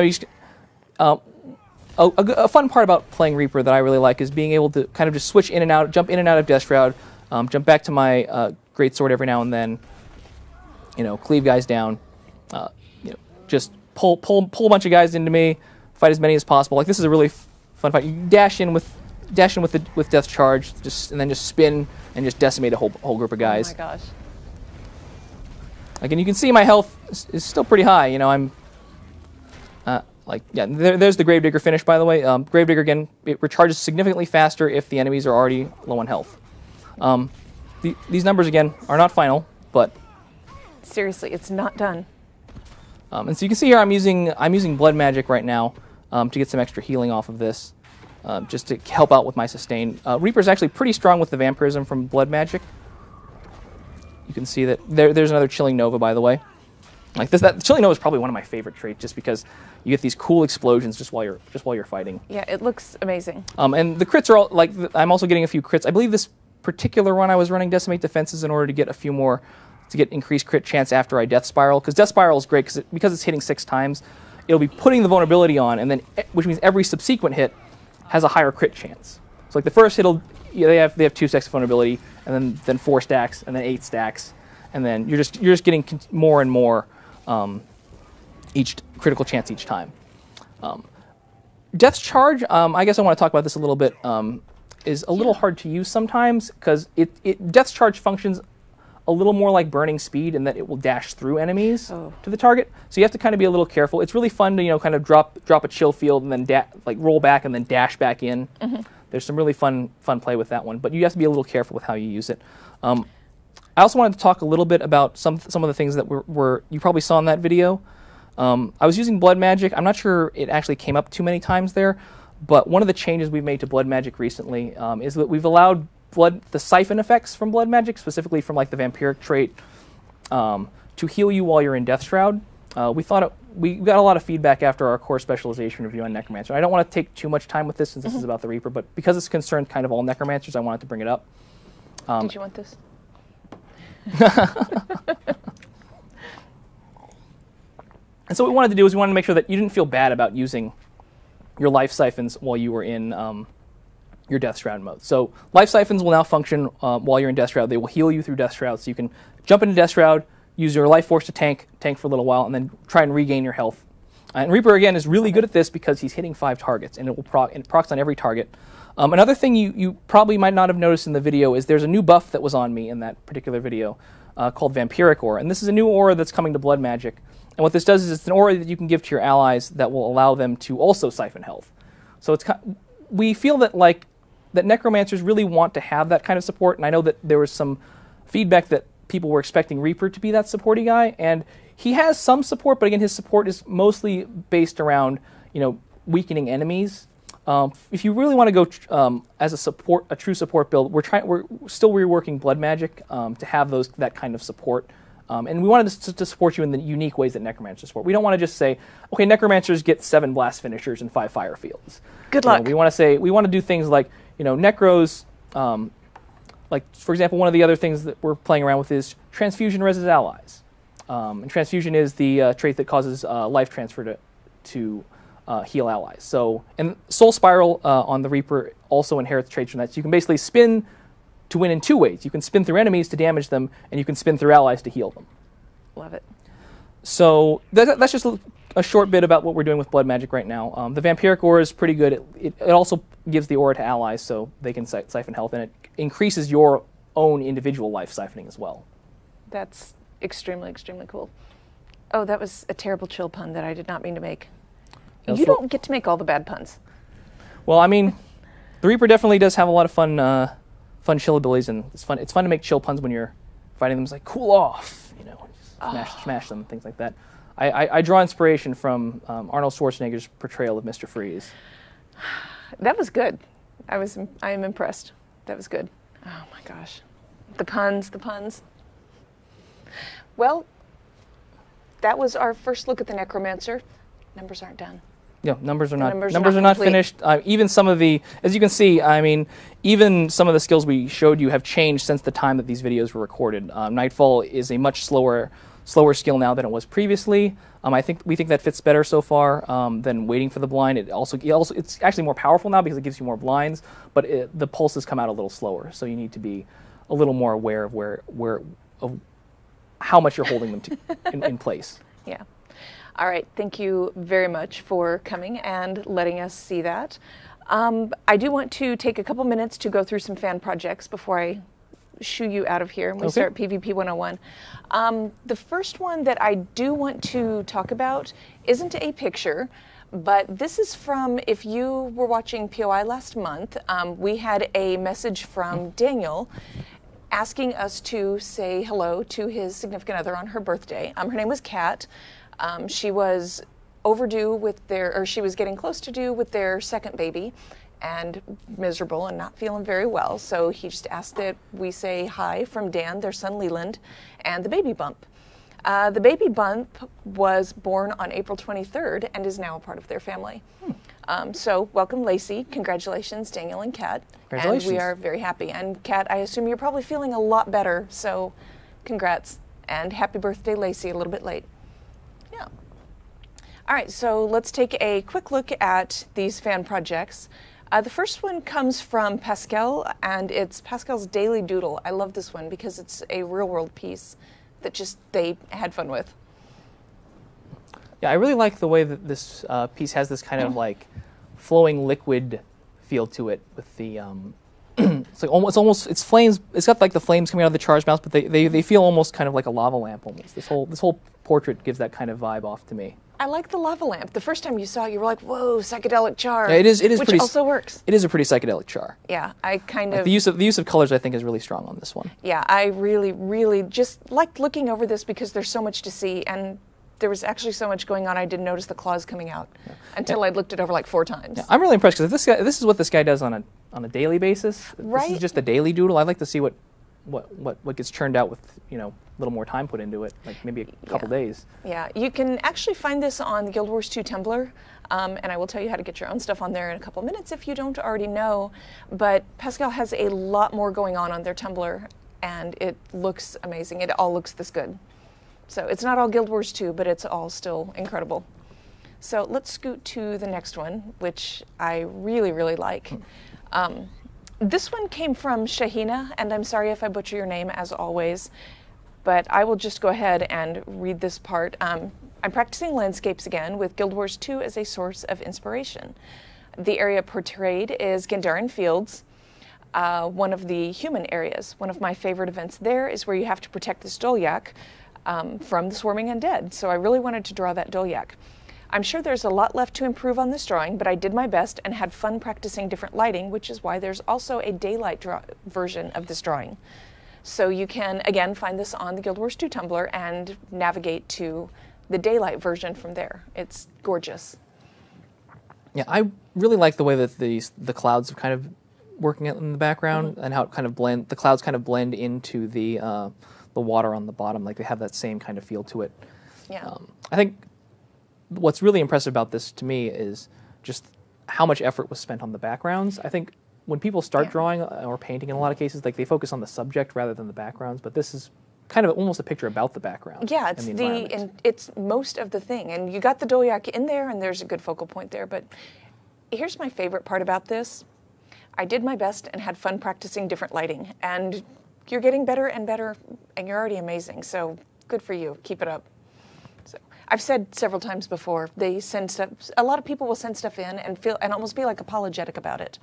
a fun part about playing Reaper that I really like is being able to kind of just switch in and out, jump in and out of Death Shroud, jump back to my Great Sword every now and then, cleave guys down, just pull a bunch of guys into me, fight as many as possible. Like this is a really fun fight. You dash in with Death Charge, and then just spin and just decimate a whole group of guys. Oh my gosh! Like, and you can see my health is still pretty high. I'm there's the Gravedigger finish, by the way. Gravedigger, again, it recharges significantly faster if the enemies are already low on health. These numbers, again, are not final, but seriously, it's not done. And so you can see here I'm using Blood Magic right now to get some extra healing off of this, just to help out with my sustain. Reaper's actually pretty strong with the Vampirism from Blood Magic. You can see that there's another Chilling Nova, by the way. Like that Chilling Nova is probably one of my favorite traits, just because you get these cool explosions just while you're fighting. Yeah, it looks amazing. And the crits are all like I'm also getting a few crits. I believe this particular run I was running Decimate Defenses in order to get a few more, to get increased crit chance after I Death Spiral, because Death Spiral is great because it's hitting 6 times. It'll be putting the vulnerability on, and then which means every subsequent hit has a higher crit chance. So like the first hit, they have 2 stacks of vulnerability, and then 4 stacks, and then 8 stacks, and then you're just getting more and more each critical chance each time. Death Charge, I guess I want to talk about this a little bit. Is a little hard to use sometimes because Death Charge functions a little more like Burning Speed in that it will dash through enemies to the target. So you have to kind of be a little careful. It's really fun to kind of drop a chill field and then roll back and then dash back in. Mm-hmm. There's some really fun play with that one, but you have to be a little careful with how you use it. I also wanted to talk a little bit about some of the things that you probably saw in that video. I was using Blood Magic. I'm not sure it actually came up too many times there, but one of the changes we've made to Blood Magic recently is that we've allowed the siphon effects from Blood Magic, specifically from like the Vampiric trait, to heal you while you're in Death Shroud. We got a lot of feedback after our core specialization review on Necromancer. I don't want to take too much time with this since this is about the Reaper, but because it's concerned kind of all Necromancers, I wanted to bring it up. Did you want this? And so what we wanted to do is we wanted to make sure that you didn't feel bad about using your life siphons while you were in your Death Shroud mode. So life siphons will now function while you're in Death Shroud. They will heal you through Death Shroud, so you can jump into Death Shroud, use your life force to tank for a little while, and then try and regain your health. And Reaper, again, is really good at this because he's hitting 5 targets, and it procs on every target. Another thing you probably might not have noticed in the video is there's a new buff that was on me in that particular video called Vampiric Aura. And this is a new aura that's coming to Blood Magic. And what this does is it's an aura that you can give to your allies that will allow them to also siphon health. So we feel that like that necromancers really want to have that kind of support, and I know that there was some feedback that people were expecting Reaper to be that supporty guy, and he has some support, but again, his support is mostly based around, you know, weakening enemies. If you really want to go as a true support build, we're still reworking blood magic to have that kind of support, and we wanted to support you in the unique ways that necromancers support. We don't want to just say, okay, necromancers get 7 blast finishers and 5 fire fields. Good luck. We want to do things like, you know, necros. Like, for example, one of the other things that we're playing around with is transfusion reses allies. And transfusion is the trait that causes life transfer to heal allies. So, and Soul Spiral on the Reaper also inherits traits from that. So you can basically spin to win in 2 ways. You can spin through enemies to damage them, and you can spin through allies to heal them. Love it. So that's just a short bit about what we're doing with blood magic right now. The vampiric aura is pretty good. It also gives the aura to allies so they can siphon health, and it increases your own individual life siphoning as well. That's extremely, extremely cool. Oh, that was a terrible chill pun that I did not mean to make. You don't get to make all the bad puns. Well, I mean, the Reaper definitely does have a lot of fun chill abilities, and it's fun to make chill puns when you're fighting them. It's like, cool off, you know, smash them, things like that. I draw inspiration from Arnold Schwarzenegger's portrayal of Mr. Freeze. That was good. I am impressed. That was good. Oh my gosh. The puns. Well, that was our first look at the Necromancer. Numbers aren't done. Yeah, numbers are not complete. finished. Even some of the, as you can see, I mean, even some of the skills we showed you have changed since the time that these videos were recorded. Nightfall is a much slower skill now than it was previously. We think that fits better so far than waiting for the blind. It's actually more powerful now because it gives you more blinds, but the pulses come out a little slower. So you need to be a little more aware of of how much you're holding them in place. Yeah. All right. Thank you very much for coming and letting us see that. I do want to take a couple minutes to go through some fan projects before I shoo you out of here and we start PvP 101. The first one that I do want to talk about isn't a picture, but this is from, if you were watching POI last month, we had a message from Daniel asking us to say hello to his significant other on her birthday. Her name was Kat. She was overdue with she was getting close to due with their second baby and miserable and not feeling very well. So he just asked that we say hi from Dan, their son Leland, and the baby bump. The baby bump was born on April 23rd and is now a part of their family. So welcome, Lacey. Congratulations, Daniel and Kat. Congratulations. And we are very happy. And Kat, I assume you're probably feeling a lot better, so congrats. And happy birthday, Lacey, a little bit late. Yeah. All right, so let's take a quick look at these fan projects. The first one comes from Pascal, and it's Pascal's Daily Doodle. I love this one because it's a real-world piece that just they had fun with. Yeah, I really like the way that this piece has this kind of like flowing liquid feel to it with the it's flames. It's got like the flames coming out of the charged mouse, but they feel almost kind of like a lava lamp almost. This whole portrait gives that kind of vibe off to me. I like the lava lamp. The first time you saw it, you were like, "Whoa, psychedelic char!" Yeah, it is which pretty, also works. It is a pretty psychedelic char. Yeah, I kind like of the use of colors. I think is really strong on this one. Yeah, I really, really just liked looking over this because there's so much to see, and there was actually so much going on. I didn't notice the claws coming out until I looked it over like 4 times. Yeah, I'm really impressed because this is what this guy does on a daily basis. Right. This is just a daily doodle. I'd like to see what gets churned out with a little more time put into it, like maybe a couple days. Yeah, you can actually find this on the Guild Wars 2 Tumblr, and I will tell you how to get your own stuff on there in a couple minutes if you don't already know. But Pascal has a lot more going on their Tumblr, and it looks amazing. It all looks this good. So it's not all Guild Wars 2, but it's all still incredible. So let's scoot to the next one, which I really, really like. This one came from Shahina, and I'm sorry if I butcher your name as always, but I will just go ahead and read this part. I'm practicing landscapes again with Guild Wars 2 as a source of inspiration. The area portrayed is Gandharan Fields, one of the human areas. One of my favorite events there is where you have to protect this Dolyak from the swarming undead. So I really wanted to draw that Dolyak. I'm sure there's a lot left to improve on this drawing, but I did my best and had fun practicing different lighting, which is why there's also a daylight version of this drawing. So you can, again, find this on the Guild Wars 2 Tumblr and navigate to the daylight version from there. It's gorgeous. Yeah, I really like the way that the clouds are kind of working in the background and how it kind of the clouds kind of blend into the water on the bottom. Like they have that same kind of feel to it. Yeah. I think what's really impressive about this to me is just how much effort was spent on the backgrounds. I think when people start drawing or painting in a lot of cases, like they focus on the subject rather than the backgrounds, but this is kind of almost a picture about the background. Yeah, it's most of the thing. And you got the Dolyak in there and there's a good focal point there, but here's my favorite part about this. I did my best and had fun practicing different lighting, and you're getting better and better, and you're already amazing, so good for you. Keep it up. So I've said several times before, they send stuff, a lot of people will send stuff in and almost be like apologetic about it.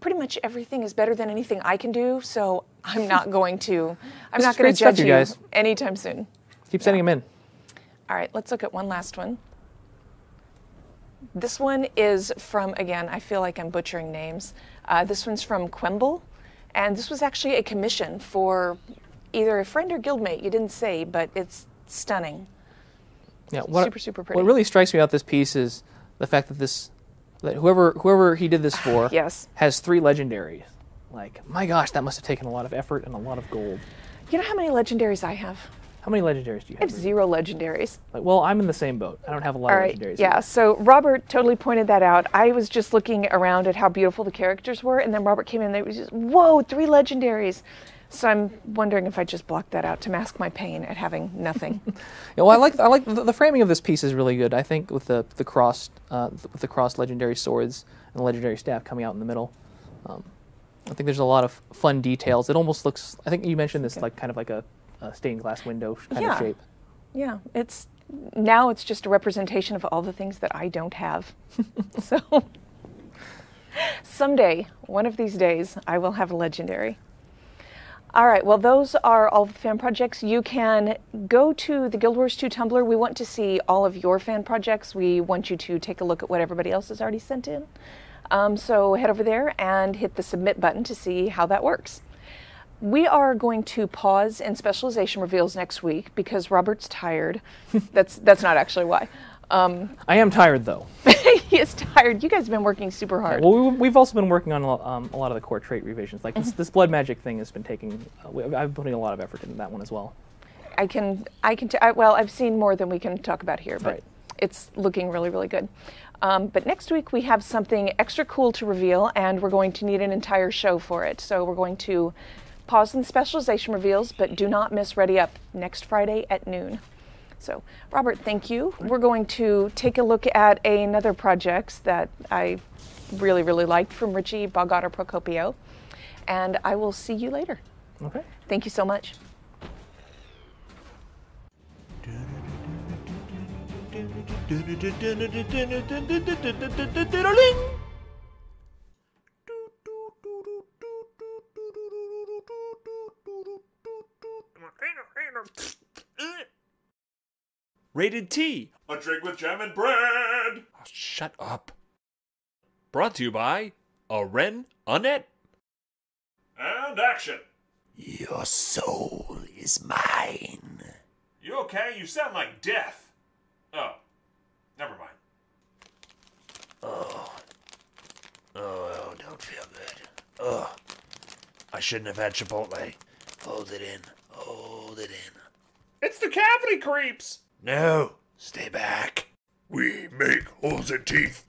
Pretty much everything is better than anything I can do, so I'm not going to judge you guys anytime soon. Keep sending them in. All right, let's look at one last one. This one is from, again, I feel like I'm butchering names. This one's from Quemble, and this was actually a commission for either a friend or guildmate. You didn't say, but it's stunning. Yeah, super pretty. What really strikes me about this piece is the fact that whoever he did this for has 3 legendaries. Like, my gosh, that must have taken a lot of effort and a lot of gold. You know how many legendaries I have? How many legendaries do you have? I have 0 legendaries. Like, well, I'm in the same boat. I don't have a lot of legendaries. Yeah, either. so Robert totally pointed that out. I was just looking around at how beautiful the characters were, and then Robert came in and they was just, whoa, 3 legendaries. So I'm wondering if I just blocked that out to mask my pain at having nothing. Yeah, well, I like the framing of this piece is really good. I think with the crossed legendary swords and the legendary staff coming out in the middle. I think there's a lot of fun details. It almost looks, I think you mentioned this, like kind of like a stained glass window kind of shape. Yeah, now it's just a representation of all the things that I don't have. So someday, one of these days, I will have a legendary. All right, well, those are all the fan projects. You can go to the Guild Wars 2 Tumblr. We want to see all of your fan projects. We want you to take a look at what everybody else has already sent in. So head over there and hit the submit button to see how that works. We are going to pause in specialization reveals next week because Robert's tired. That's not actually why. I am tired, though. He is tired. You guys have been working super hard. Well, we've also been working on a lot of the core trait revisions. Like this blood magic thing has been taking. I've been putting a lot of effort into that one as well. Well, I've seen more than we can talk about here, but it's looking really, really good. But next week we have something extra cool to reveal, and we're going to need an entire show for it. So we're going to pause in the specialization reveals, but do not miss Ready Up next Friday at noon. So, Robert, thank you. We're going to take a look at another project that I really, really liked from Richie Bogato Procopio, and I will see you later. Okay. Thank you so much. Rated T. A drink with jam and bread. Oh, shut up. Brought to you by a Ren Annette. And action. Your soul is mine. You okay? You sound like death. Oh, never mind. Oh, don't feel good. Oh, I shouldn't have had Chipotle. Hold it in. It's the cavity creeps. No, stay back. We make holes in teeth.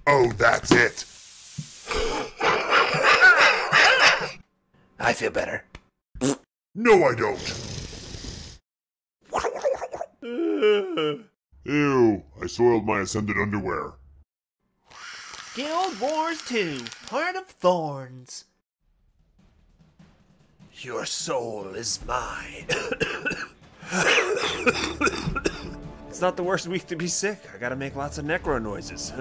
Oh, that's it. I feel better. No, I don't. Ew, I soiled my Ascended underwear. Guild Wars 2, part of Thorns. Your soul is mine. It's not the worst week to be sick. I gotta make lots of necro noises.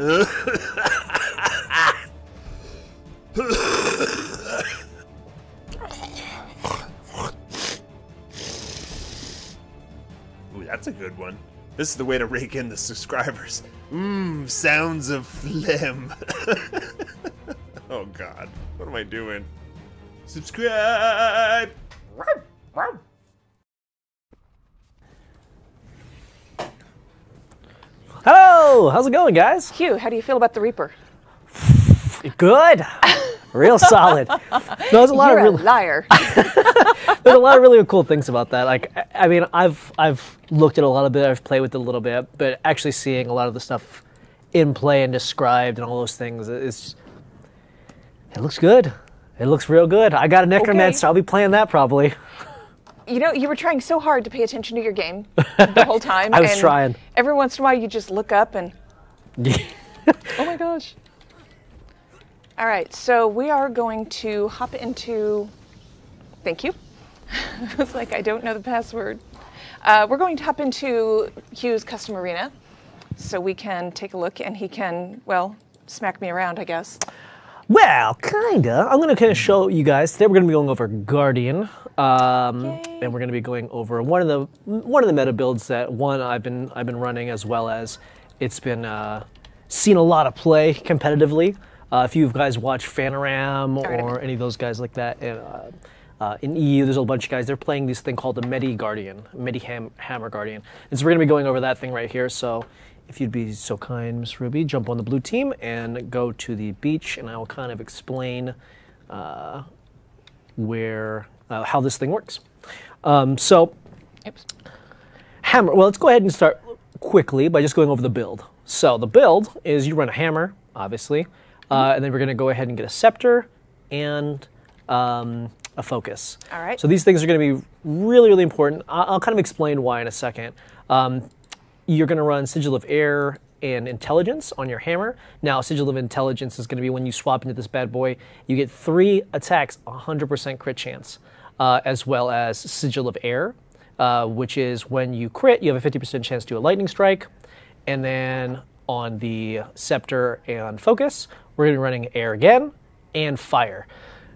Ooh, that's a good one. This is the way to rake in the subscribers. Sounds of phlegm. Oh God, what am I doing? Subscribe! Hello, how's it going, guys? Hugh, how do you feel about the Reaper? Good, real solid. No, there's a lot You're of a really, liar. there's a lot of really cool things about that. Like, I mean, I've looked at a lot of it, I've played with it a little bit, but actually seeing a lot of the stuff in play and described and all those things, it looks good. It looks real good. I got a Necromancer. I'll be playing that probably. You know, you were trying so hard to pay attention to your game the whole time. I was and trying. Every once in a while, you just look up and, oh my gosh. All right, so we are going to hop into, thank you. I was like, I don't know the password. We're going to hop into Hugh's custom arena so we can take a look and he can, well, smack me around, I guess. Well, kinda. I'm gonna kind of show you guys. Today we're gonna be going over Guardian, and we're gonna be going over one of the meta builds that I've been running, as well as it's been seen a lot of play competitively. If you guys watch Fanaram or any of those guys like that, in EU, there's a bunch of guys. They're playing this thing called the Medi Hammer Guardian, and so we're gonna be going over that thing right here. So, if you'd be so kind, Miss Ruby, jump on the blue team and go to the beach, and I will kind of explain how this thing works. So, hammer. Well, let's go ahead and start quickly by just going over the build. So the build is you run a hammer, obviously, and then we're going to go ahead and get a scepter and a focus. All right. So these things are going to be really, really important. I'll kind of explain why in a second. You're going to run Sigil of Air and Intelligence on your hammer. Now, Sigil of Intelligence is going to be when you swap into this bad boy, you get 3 attacks, 100% crit chance, as well as Sigil of Air, which is when you crit, you have a 50% chance to do a lightning strike. And then on the Scepter and Focus, we're going to be running Air again and Fire.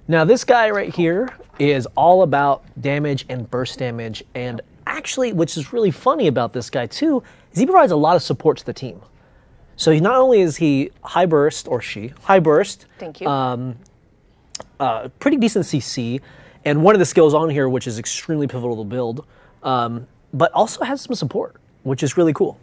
Now, this guy right here is all about damage and burst damage, and actually, which is really funny about this guy too, is he provides a lot of support to the team. So not only is he high burst, or she, high burst. Thank you. Pretty decent CC, and one of the skills on here, which is extremely pivotal to build, but also has some support, which is really cool.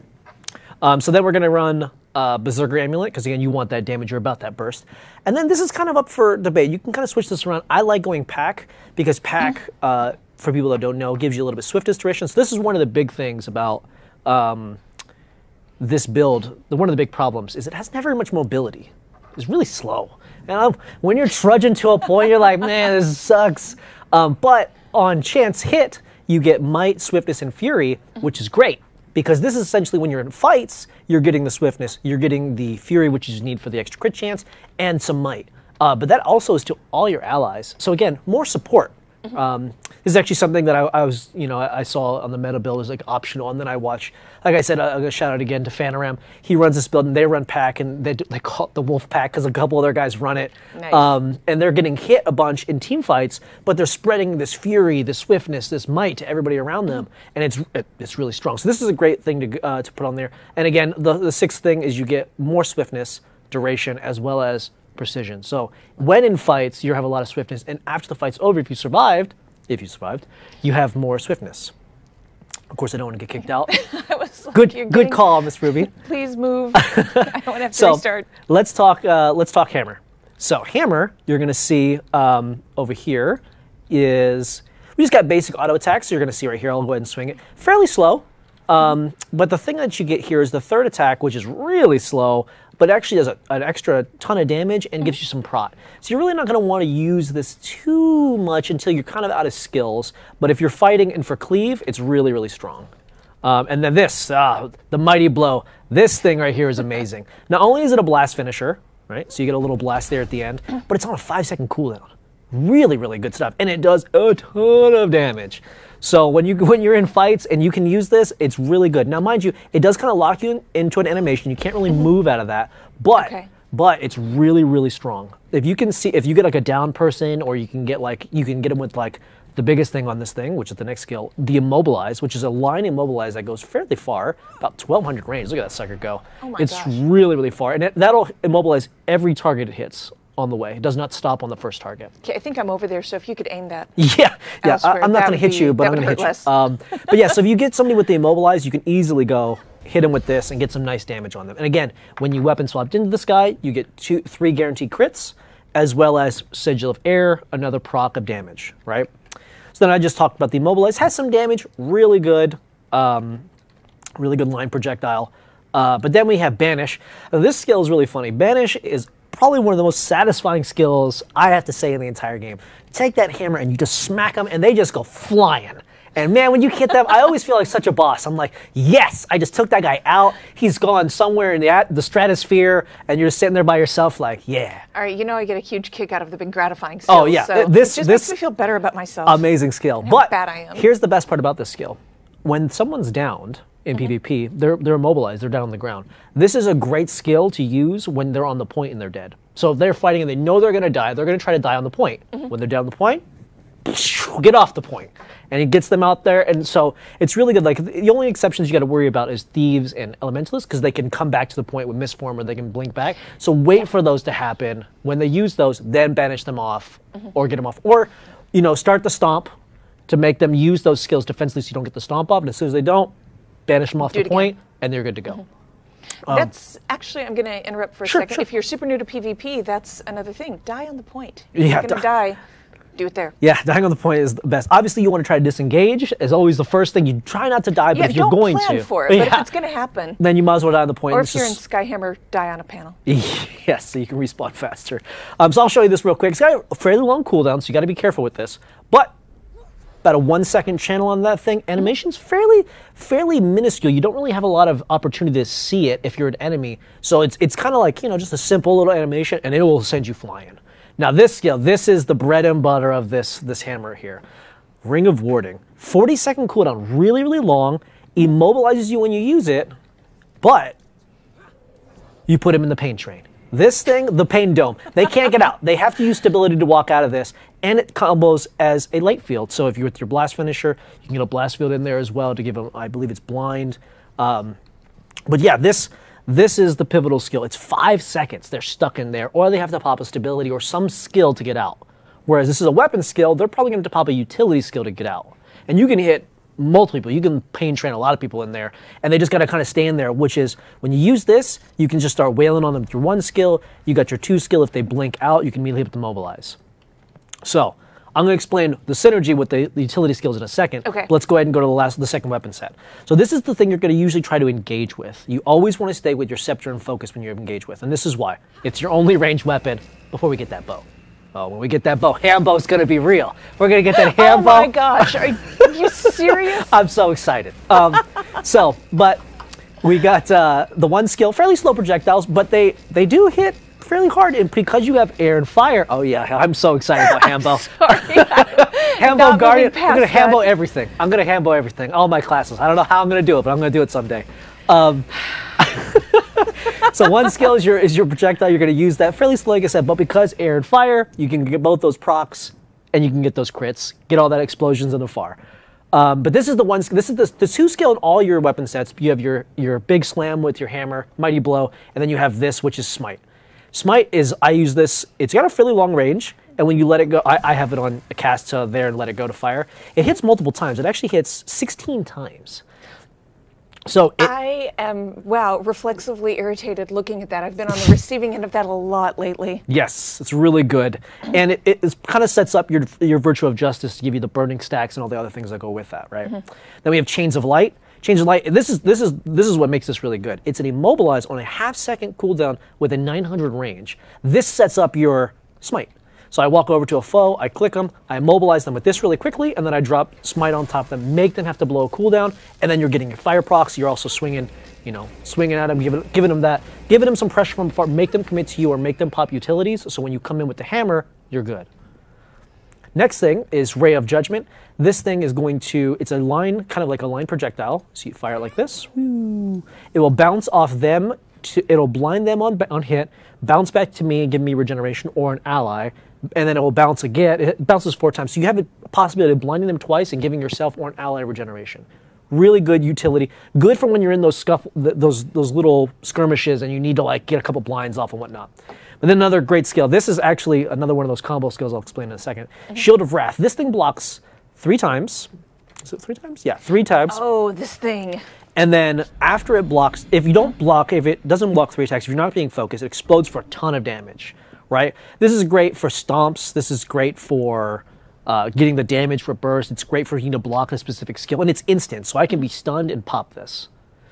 So then we're going to run Berserker Amulet, because again, you want that damage, you're about that burst. And then this is kind of up for debate. You can kind of switch this around. I like going Pack, because Pack, for people that don't know, gives you a little bit swiftest duration. So this is one of the big things about this build. One of the big problems is it has not very much mobility. It's really slow. And when you're trudging to a point, you're like, man, this sucks. But on chance hit, you get Might, Swiftness, and Fury, which is great. Because this is essentially when you're in fights, you're getting the Swiftness, you're getting the Fury, which you need for the extra crit chance, and some Might. But that also is to all your allies. So again, more support. This is actually something that I saw on the meta build as like optional, and then I watch, like I said, I'm gonna shout out again to Fanaram. He runs this build, and they run Pack, and they call it the Wolf Pack because a couple other guys run it. Nice. And they're getting hit a bunch in team fights, but they're spreading this Fury, this Swiftness, this Might to everybody around them, and it's really strong. So this is a great thing to put on there. And again, the sixth thing is you get more Swiftness, duration, as well as precision. So when in fights, you have a lot of swiftness, and after the fight's over, if you survived, you have more swiftness. Of course, I don't want to get kicked out. I was like, Good call, Miss Ruby. Please move. I don't have to restart. Let's talk hammer. So hammer, you're going to see over here is we just got basic auto attacks. So you're going to see right here. I'll go ahead and swing it. Fairly slow. But the thing that you get here is the third attack, which is really slow, but actually does an extra ton of damage and gives you some prot. So you're really not going to want to use this too much until you're kind of out of skills. But if you're fighting and for cleave, it's really, really strong. And then this, the Mighty Blow. This thing right here is amazing. Not only is it a blast finisher, right? So you get a little blast there at the end, but it's on a 5-second cooldown. Really, really good stuff. And it does a ton of damage. So when you're in fights and you can use this, it's really good. Now, mind you, it does kind of lock you into an animation. You can't really move out of that, but it's really, really strong. If you get like a down person, or you can get them with like The biggest thing on this thing, which is the next skill, the Immobilize, which is a line Immobilize that goes fairly far, about 1,200 range. Look at that sucker go. Oh my it's gosh. really, really far. And that'll immobilize every target it hits on the way. It does not stop on the first target. Okay, I think I'm over there, so if you could aim that. Yeah. Elsewhere, I'm not that going to would hit be- you, but that I'm going would to hit hurt you. less. But yeah, so if you get somebody with the Immobilize, you can easily go hit them with this and get some nice damage on them. And again, when you weapon swapped into this guy, you get 3 guaranteed crits, as well as Sigil of Air, another proc of damage, right? So then I just talked about the Immobilize. Has some damage, really good line projectile. But then we have Banish. Now, this skill is really funny. Banish is probably one of the most satisfying skills I have to say in the entire game. Take that hammer and you just smack them and they just go flying. And man, when you hit them, I always feel like such a boss. I'm like, yes, I just took that guy out. He's gone somewhere in the stratosphere, and you're just sitting there by yourself like, yeah. All right, you know I get a huge kick out of the big gratifying skills. Oh, yeah. So This- it just this- makes me feel better about myself. Amazing skill. How But bad I am. here's the best part about this skill. When someone's downed in PvP, they're immobilized, they're down on the ground. This is a great skill to use when they're on the point and they're dead. So if they're fighting and they know they're going to die, they're going to try to die on the point. When they're down on the point, get off the point. And it gets them out there, and so it's really good. Like, the only exceptions you got to worry about is thieves and elementalists, because they can come back to the point with misform, or they can blink back. So wait for those to happen. When they use those, then banish them off, or get them off, or start the stomp to make them use those skills defensively, so you don't get the stomp off. And as soon as they don't, banish them off Do the it point, and they're good to go. That's actually, I'm going to interrupt for a Sure, second. sure. If you're super new to PvP, that's another thing. Die on the point. If Yeah, you're going to die, do it there. Yeah, dying on the point is the best. Obviously, you want to try to disengage. Is always the first thing. You try not to die, but Yeah, if you're don't going plan to, for it, but if Yeah. it's going to happen, then you might as well die on the point. or It's if you're in just- Skyhammer, die on a panel. Yes, so you can respawn faster. So I'll show you this real quick. It's got a fairly long cooldown, so you got to be careful with this. But about a 1-second channel on that thing. Animation's fairly minuscule. You don't really have a lot of opportunity to see it if you're an enemy. So it's kind of like just a simple little animation, and it will send you flying. Now this skill, this is the bread and butter of this hammer here. Ring of Warding. 40-second cooldown, really, really long. Immobilizes you when you use it, but you put him in the pain train. This thing, the pain dome, they can't get out. They have to use stability to walk out of this, and it combos as a light field. So if you're with your blast finisher, you can get a blast field in there as well to give them, I believe it's blind. But yeah, this is the pivotal skill. It's 5 seconds. They're stuck in there, or they have to pop a stability or some skill to get out. Whereas this is a weapon skill, they're probably going to pop a utility skill to get out. And you can hit multiple people. You can pain train a lot of people in there, and they just got to kind of stay in there, which is when you use this, you can just start wailing on them through 1 skill. You got your 2 skill. If they blink out, you can immediately hit them to mobilize. So I'm going to explain the synergy with the utility skills in a second. Okay. But let's go ahead and go to the second weapon set. So this is the thing you're going to usually try to engage with. You always want to stay with your scepter and focus when you engage with, and this is why. It's your only ranged weapon before we get that bow. Oh, when we get that bow, Hambow's going to be real. We're going to get that Hambo. Oh my gosh, are you serious? I'm so excited. But we got the 1 skill, fairly slow projectiles, but they do hit fairly hard, and because you have air and fire. Oh yeah, I'm so excited about Hambo. Hambo Not Guardian. moving I'm going to past Hambo that. everything. I'm going to Hambo everything. All my classes. I don't know how I'm going to do it, but I'm going to do it someday. So 1 skill is your projectile. You're going to use that fairly slow, like I said, but because air and fire, you can get both those procs, and you can get those crits, get all that explosions in the far. But this is the 1. This is the 2 skill in all your weapon sets. You have your big slam with your hammer, mighty blow, and then you have this, which is smite. Smite is, I use this. It's got a fairly long range, and when you let it go, I have it on a cast to there and let it go to fire. It hits multiple times. It actually hits 16 times. So I am, reflexively irritated looking at that. I've been on the receiving end of that a lot lately. yes, it's really good, and it kind of sets up your virtue of justice to give you the burning stacks and all the other things that go with that, right? Then we have Chains of Light. Chains of Light. This is what makes this really good. It's an immobilize on a 1/2 second cooldown with a 900 range. This sets up your smite. So I walk over to a foe, I click them, I immobilize them with this really quickly, and then I drop smite on top of them, make them have to blow a cooldown, and then you're getting your fire procs. You're also swinging at them, giving them some pressure from afar, make them commit to you or make them pop utilities. So when you come in with the hammer, you're good. Next thing is Ray of Judgment. This thing is it's a line, kind of like a line projectile. So you fire it like this. Woo. It will bounce off them. It'll blind them on hit, bounce back to me and give me regeneration or an ally. and then it will bounce again. It bounces 4 times. So you have a possibility of blinding them twice and giving yourself or an ally regeneration. Really good utility. Good for when you're in those those little skirmishes and you need to like get a couple blinds off and whatnot. But then another great skill. This is actually another one of those combo skills I'll explain in a second. Shield of Wrath. This thing blocks 3 times. Is it 3 times? Yeah, 3 times. Oh, this thing. And then after it blocks, if it doesn't block 3 attacks, if you're not being focused, it explodes for a ton of damage, right? This is great for stomps. This is great for getting the damage for burst. It's great for you to block a specific skill, and it's instant, so I can be stunned and pop this.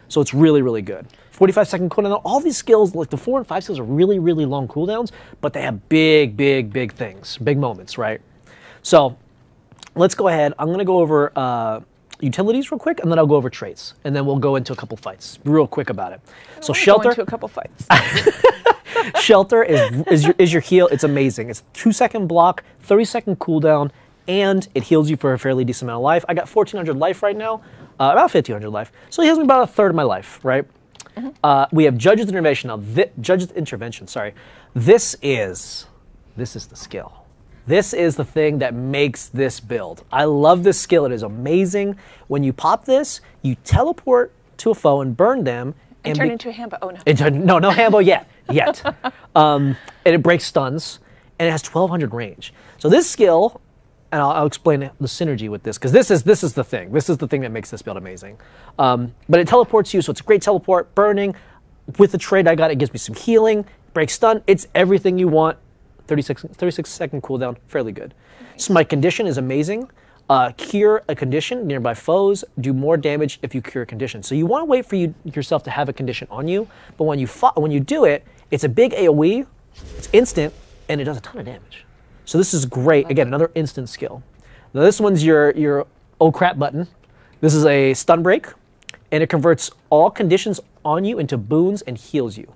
So it's really, really good. 45-second cooldown. All these skills, like the 4 and 5 skills, are really, really long cooldowns, but they have big, big, big things, big moments, right? So let's go ahead. I'm going to go over utilities real quick, and then I'll go over traits, and then we'll go into a couple fights real quick about it. So shelter. Go into a couple fights. Shelter is your heal. It's amazing. It's 2-second block, 30-second cooldown, and it heals you for a fairly decent amount of life. I got 1,400 life right now, about 1,500 life. So it heals me about a third of my life, right? We have Judge's Intervention. Now, Judge's Intervention, sorry. This is the skill. This is the thing that makes this build. I love this skill. It is amazing. When you pop this, you teleport to a foe and burn them. And turn into a Hambo. Oh, no. No Hambo yet. And it breaks stuns, and it has 1,200 range. So this skill, and I'll explain the synergy with this, because this is the thing. This is the thing that makes this build amazing. But it teleports you, so it's a great teleport. Burning. With the trade I got, it gives me some healing. Breaks stun. It's everything you want. 36-second cooldown, fairly good. Smite Condition is amazing. Cure a condition, nearby foes do more damage if you cure a condition. So you want to wait for yourself to have a condition on you, but when you do it, it's a big AoE, it's instant, and it does a ton of damage. So this is great. Again, another instant skill. Now this one's your oh crap button. This is a stun break, and it converts all conditions on you into boons and heals you.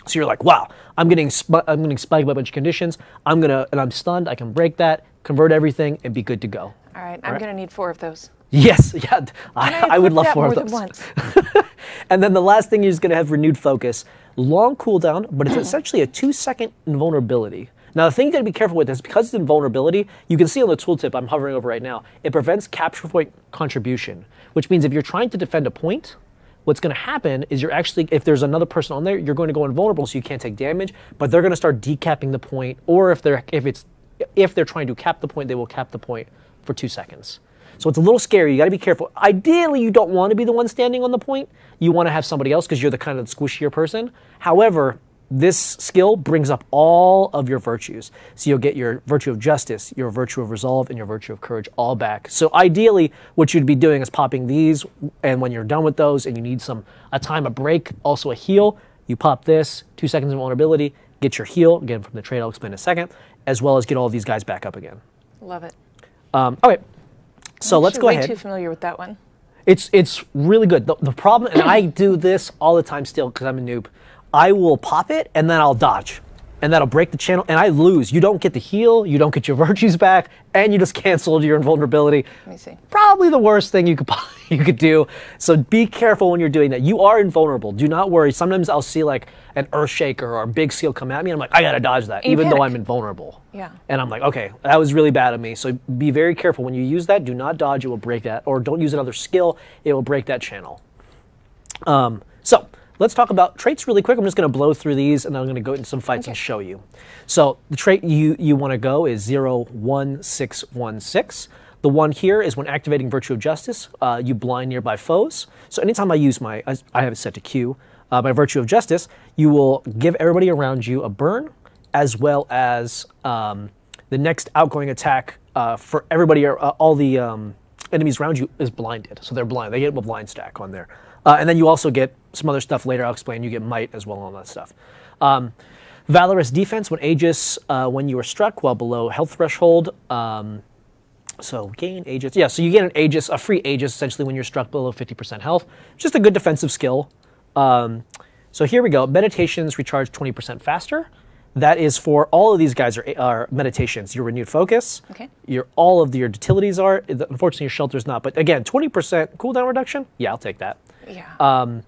So you're like, wow, I'm getting spiked by a bunch of conditions. And I'm stunned. I can break that, convert everything, and be good to go. All right, I'm going to need 4 of those. Yes, yeah, I would love 4 of those. More than once. And then the last thing is going to have renewed focus. Long cooldown, but it's essentially a 2-second invulnerability. Now the thing you got to be careful with is because it's invulnerability, you can see on the tooltip I'm hovering over right now, it prevents capture point contribution, which means if you're trying to defend a point, what's going to happen is you're actually, if there's another person on there, you're going to go invulnerable so you can't take damage, but they're going to start decapping the point, or if they're trying to cap the point, they will cap the point for 2 seconds. So it's a little scary. You got to be careful. Ideally, you don't want to be the one standing on the point. You want to have somebody else because you're the kind of squishier person. However, this skill brings up all of your virtues. So you'll get your virtue of justice, your virtue of resolve, and your virtue of courage all back. So ideally, what you'd be doing is popping these, and when you're done with those and you need a break, also a heal, you pop this, 2 seconds of vulnerability, get your heal, again from the trade I'll explain in a second, as well as get all of these guys back up again. Love it. Okay, so let's go ahead. I'm way too familiar with that one. It's really good. The problem, and I do this all the time still because I'm a noob, I will pop it and then I'll dodge. And that'll break the channel and I lose. You don't get the heal, you don't get your virtues back, and you just canceled your invulnerability. Let me see. Probably the worst thing you could do. So be careful when you're doing that. You are invulnerable. Do not worry. Sometimes I'll see like an Earthshaker or a big seal come at me and I'm like, I gotta dodge that, even though I'm invulnerable. Yeah. And I'm like, okay, that was really bad of me. So be very careful when you use that. Do not dodge, it will break that. Or don't use another skill, it will break that channel. So let's talk about traits really quick. I'm just going to blow through these, and then I'm going to go into some fights and show you. So the trait you want to go is 01616. The one here is when activating Virtue of Justice, you blind nearby foes. So anytime I use I have it set to Q, by Virtue of Justice, you will give everybody around you a burn, as well as the next outgoing attack for everybody, all the enemies around you is blinded. So they're blind. They get a blind stack on there. And then you also get some other stuff later. I'll explain. You get might as well and all that stuff. Valorous defense when Aegis, when you are struck while below health threshold. So gain Aegis. Yeah, so you get an Aegis, a free Aegis essentially when you're struck below 50% health. Just a good defensive skill. So here we go. Meditations recharge 20% faster. That is for all of these guys are meditations. Your renewed focus. Okay. All of your utilities are. Unfortunately, your shelter's not. But again, 20% cooldown reduction. Yeah, I'll take that. Yeah.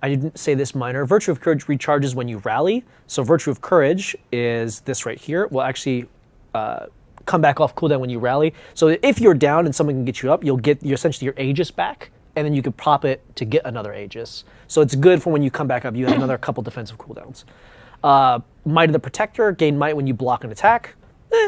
I didn't say this minor. Virtue of Courage recharges when you rally. So Virtue of Courage is this right here. Will actually come back off cooldown when you rally. So if you're down and someone can get you up, you'll get essentially your Aegis back, and then you can pop it to get another Aegis. So it's good for when you come back up. You have another couple defensive cooldowns. Might of the Protector, gain might when you block an attack.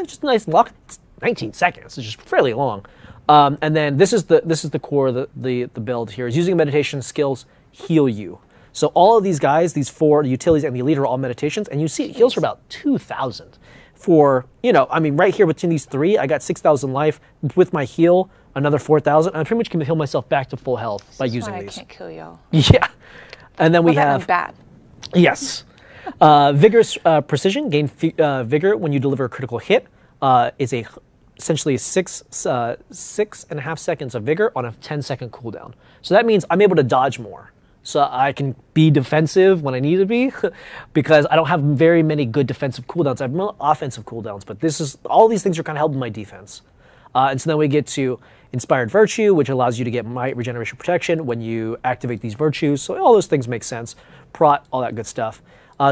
Just a nice lock. It's 19 seconds. It's just fairly long. And then this is the core of the build here. Is using meditation skills heal you. So all of these guys, these 4 utilities and the elite are all meditations, and you see it heals for about 2,000. For, I mean, right here between these 3, I got 6,000 life. With my heal, another 4,000. I pretty much can heal myself back to full health by using these. I can't kill y'all. Yeah. And then we have... bad. Yes. Vigorous Precision, gain vigor when you deliver a critical hit. Is essentially 6.5 seconds of vigor on a 10-second cooldown. So that means I'm able to dodge more. So I can be defensive when I need to be, because I don't have very many good defensive cooldowns. I have more offensive cooldowns, but all these things are kind of helping my defense. And so then we get to Inspired Virtue, which allows you to get Might, Regeneration, Protection when you activate these virtues. So all those things make sense. Prot, all that good stuff.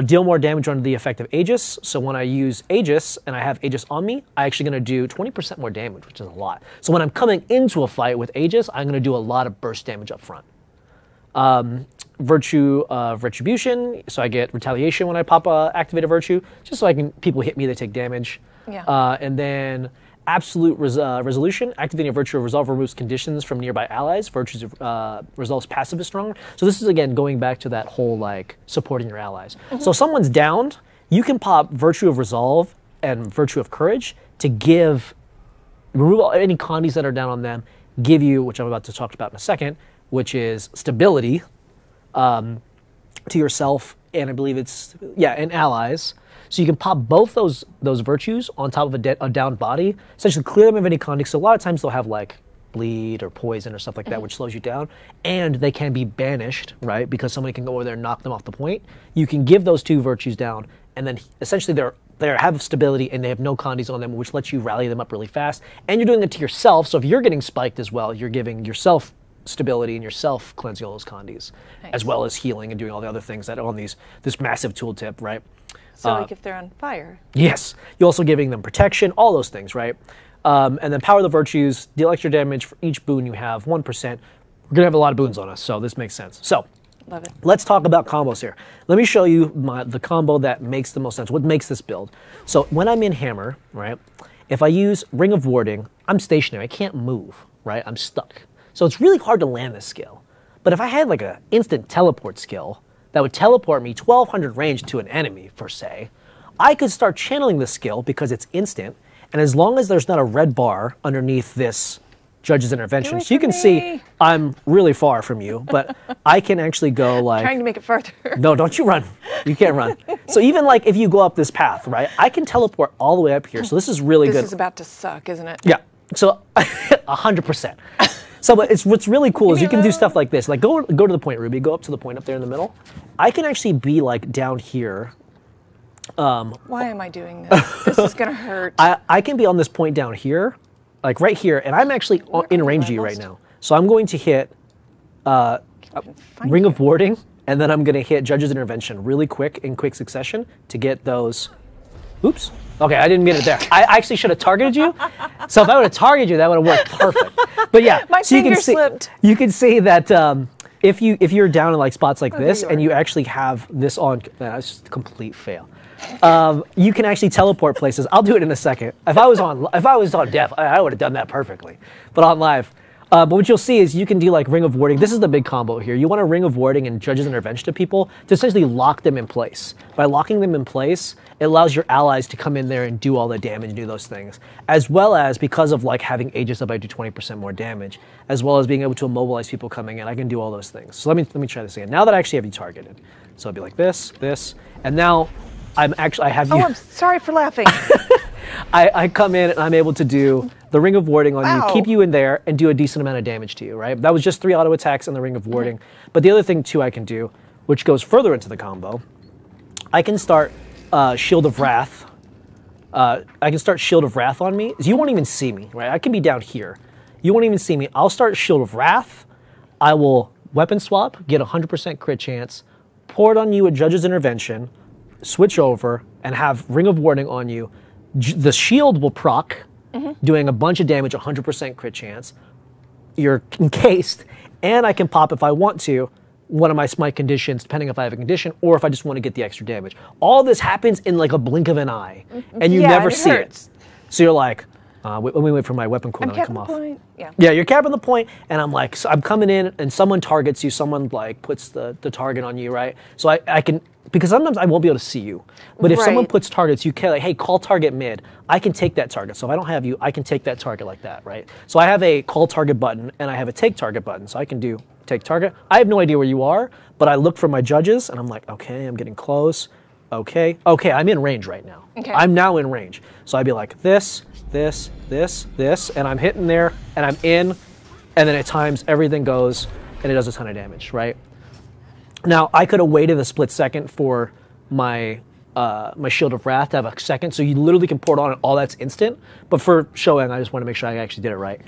Deal more damage under the effect of Aegis. So when I use Aegis and I have Aegis on me, I'm actually going to do 20% more damage, which is a lot. So when I'm coming into a fight with Aegis, I'm going to do a lot of burst damage up front. Virtue of Retribution, so I get retaliation when I pop activate a virtue, just so people hit me, they take damage. Yeah. And then Absolute Resolution, activating a Virtue of Resolve removes conditions from nearby allies. Virtues of Resolve's passive is stronger. So this is, again, going back to that whole, supporting your allies. So if someone's downed, you can pop Virtue of Resolve and Virtue of Courage to remove any condies that are down on them, give you, which I'm about to talk about in a second, which is stability to yourself, and I believe and allies. So you can pop both those virtues on top of a downed body, essentially clear them of any conditions. So a lot of times they'll have bleed or poison or stuff like that, which slows you down, and they can be banished, right? Because somebody can go over there and knock them off the point. You can give those 2 virtues down, and then essentially they have stability and they have no condies on them, which lets you rally them up really fast. And you're doing it to yourself, so if you're getting spiked as well, you're giving yourself stability and yourself cleansing all those condies, as well as healing and doing all the other things that are on this massive tooltip, right? So if they're on fire. Yes. You're also giving them protection, all those things, right? And then Power of the Virtues, deal extra damage for each boon you have, 1%. We're going to have a lot of boons on us, so this makes sense. So Love it. Let's talk about combos here. Let me show you the combo that makes the most sense, what makes this build. So when I'm in Hammer, right, if I use Ring of Warding, I'm stationary. I can't move, right? I'm stuck. So it's really hard to land this skill. But if I had an instant teleport skill that would teleport me 1,200 range to an enemy, per se, I could start channeling this skill because it's instant, and as long as there's not a red bar underneath this Judge's Intervention, so you can see I'm really far from you, but I can actually go Trying to make it farther. No, don't you run. You can't run. So even if you go up this path, right, I can teleport all the way up here, so this is really good. This is about to suck, isn't it? Yeah, so 100%. So what's really cool is you can do stuff like this. Go to the point, Ruby. Go up to the point up there in the middle. I can actually be down here. Why am I doing this? This is gonna hurt. I can be on this point down here, right here, and I'm actually in range of you right now. So I'm going to hit Ring of Warding, and then I'm going to hit Judge's Intervention really quick in quick succession to get those. Oops. Okay, I didn't get it there. I actually should have targeted you. So if I would have targeted you, that would have worked perfect. But yeah, my so finger slipped. You can see that if you're down in spots like this and you actually have this on, that's just a complete fail. You can actually teleport places. I'll do it in a second. If I was on deaf, I would have done that perfectly. But on live. But what you'll see is you can do Ring of Warding. This is the big combo here. You want a Ring of Warding and Judge's Intervention to people to essentially lock them in place. By locking them in place, it allows your allies to come in there and do all the damage and do those things. As well as, because of having Aegis up, I do 20% more damage. As well as being able to immobilize people coming in, I can do all those things. So let me try this again. Now that I actually have you targeted. So I'll be like this, and now I have you. Oh, I'm sorry for laughing. I come in and I'm able to do the Ring of Warding on you, keep you in there, and do a decent amount of damage to you, right? That was just 3 auto attacks and the Ring of Warding. But the other thing, too, I can do, which goes further into the combo, I can start Shield of Wrath. I can start Shield of Wrath on me. You won't even see me, right? I can be down here. You won't even see me. I'll start Shield of Wrath. I will weapon swap, get 100% crit chance, pour it on you with Judge's Intervention, switch over, and have Ring of Warding on you. The shield will proc, doing a bunch of damage, 100% crit chance. You're encased, and I can pop if I want to one of my smite conditions, depending if I have a condition, or if I just want to get the extra damage. All this happens in like a blink of an eye, and you never see it. So you're like, let me wait for my weapon cooldown to come off. Point. Yeah. Yeah, you're capping the point, and I'm like, so I'm coming in, and someone targets you, someone like puts the target on you, right? So I can, because sometimes I won't be able to see you, but if someone puts targets, you can like, hey, call target mid. I can take that target. So if I don't have you, I can take that target like that, right? So I have a call target button, and I have a take target button, so I can do take target. I have no idea where you are, but I look for my judges, and I'm like, okay, I'm getting close. Okay, I'm in range right now. Okay. I'm now in range. So I'd be like this, and I'm hitting there, and I'm in, and then at times everything goes, and it does a ton of damage, right? Now, I could have waited a split second for my my Shield of Wrath to have a second, so you literally can pour it on and all that's instant, but for showing, I just want to make sure I actually did it right.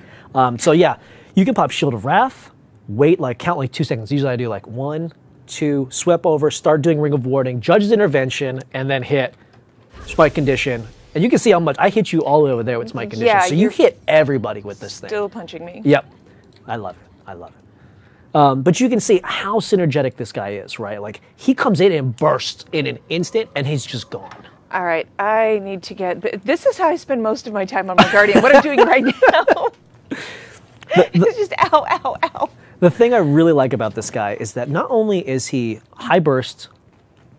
So yeah, you can pop Shield of Wrath, wait, like count like 2 seconds. Usually I do like 1, 2, sweep over, start doing Ring of Warding, Judge's Intervention, and then hit Spike Condition. And you can see how much I hit you all the way over there with Spike Condition. Yeah, so you hit everybody with this thing. Still punching me. Yep. I love it. But you can see how synergetic this guy is, right? Like, he comes in and bursts in an instant, and he's just gone. All right, I need to get... This is how I spend most of my time on my Guardian. What I'm doing right now. It's just ow, ow, ow. The thing I really like about this guy is that not only is he high burst,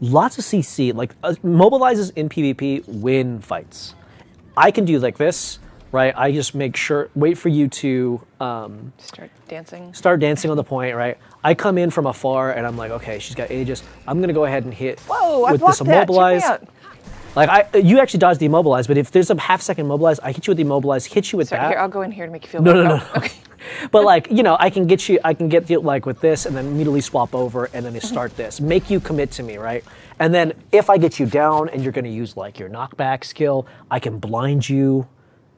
lots of CC, like mobilizes in PvP, win fights. I can do like this, right? I just make sure, wait for you to start dancing. Start dancing on the point, right? I come in from afar and I'm like, okay, she's got Aegis. I'm gonna go ahead and hit with this immobilize. Like you actually dodged the immobilize, but if there's a half-second immobilize, I hit you with the immobilize, hit you with that. Here, I'll go in here to make you feel better. No. Okay. But like, you know, I can get you like with this and then immediately swap over and then start this. Make you commit to me, right? And then if I get you down and you're gonna use like your knockback skill, I can blind you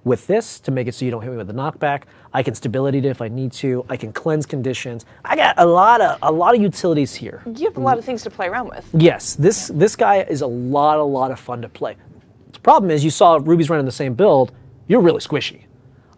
with this to make it so you don't hit me with the knockback. I can stability it if I need to. I can cleanse conditions. I got a lot of utilities here. You have a lot of things to play around with. Yes, this guy is a lot of fun to play. The problem is you saw Ruby's running the same build. You're really squishy.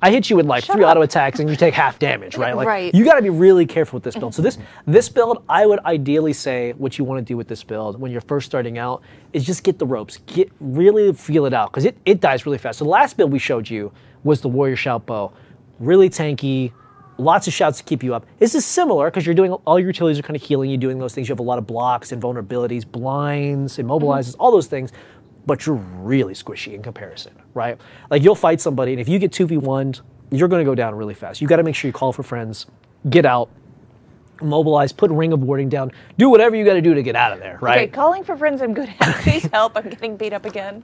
I hit you with like 3 auto attacks and you take half damage, right? Like you got to be really careful with this build. So this build, I would ideally say what you want to do with this build when you're first starting out is just get the ropes, really feel it out because it dies really fast. So the last build we showed you was the Warrior Shout Bow, really tanky, lots of shouts to keep you up. This is similar because you're doing all your utilities are kind of healing. You're doing those things. You have a lot of blocks and vulnerabilities, blinds, immobilizes, all those things. But you're really squishy in comparison, right? Like you'll fight somebody, and if you get 2v1'd, you're going to go down really fast. You got to make sure you call for friends, get out, mobilize, put Ring of Warding down, do whatever you got to do to get out of there, right? Okay, calling for friends I'm good at. Please help, I'm getting beat up again.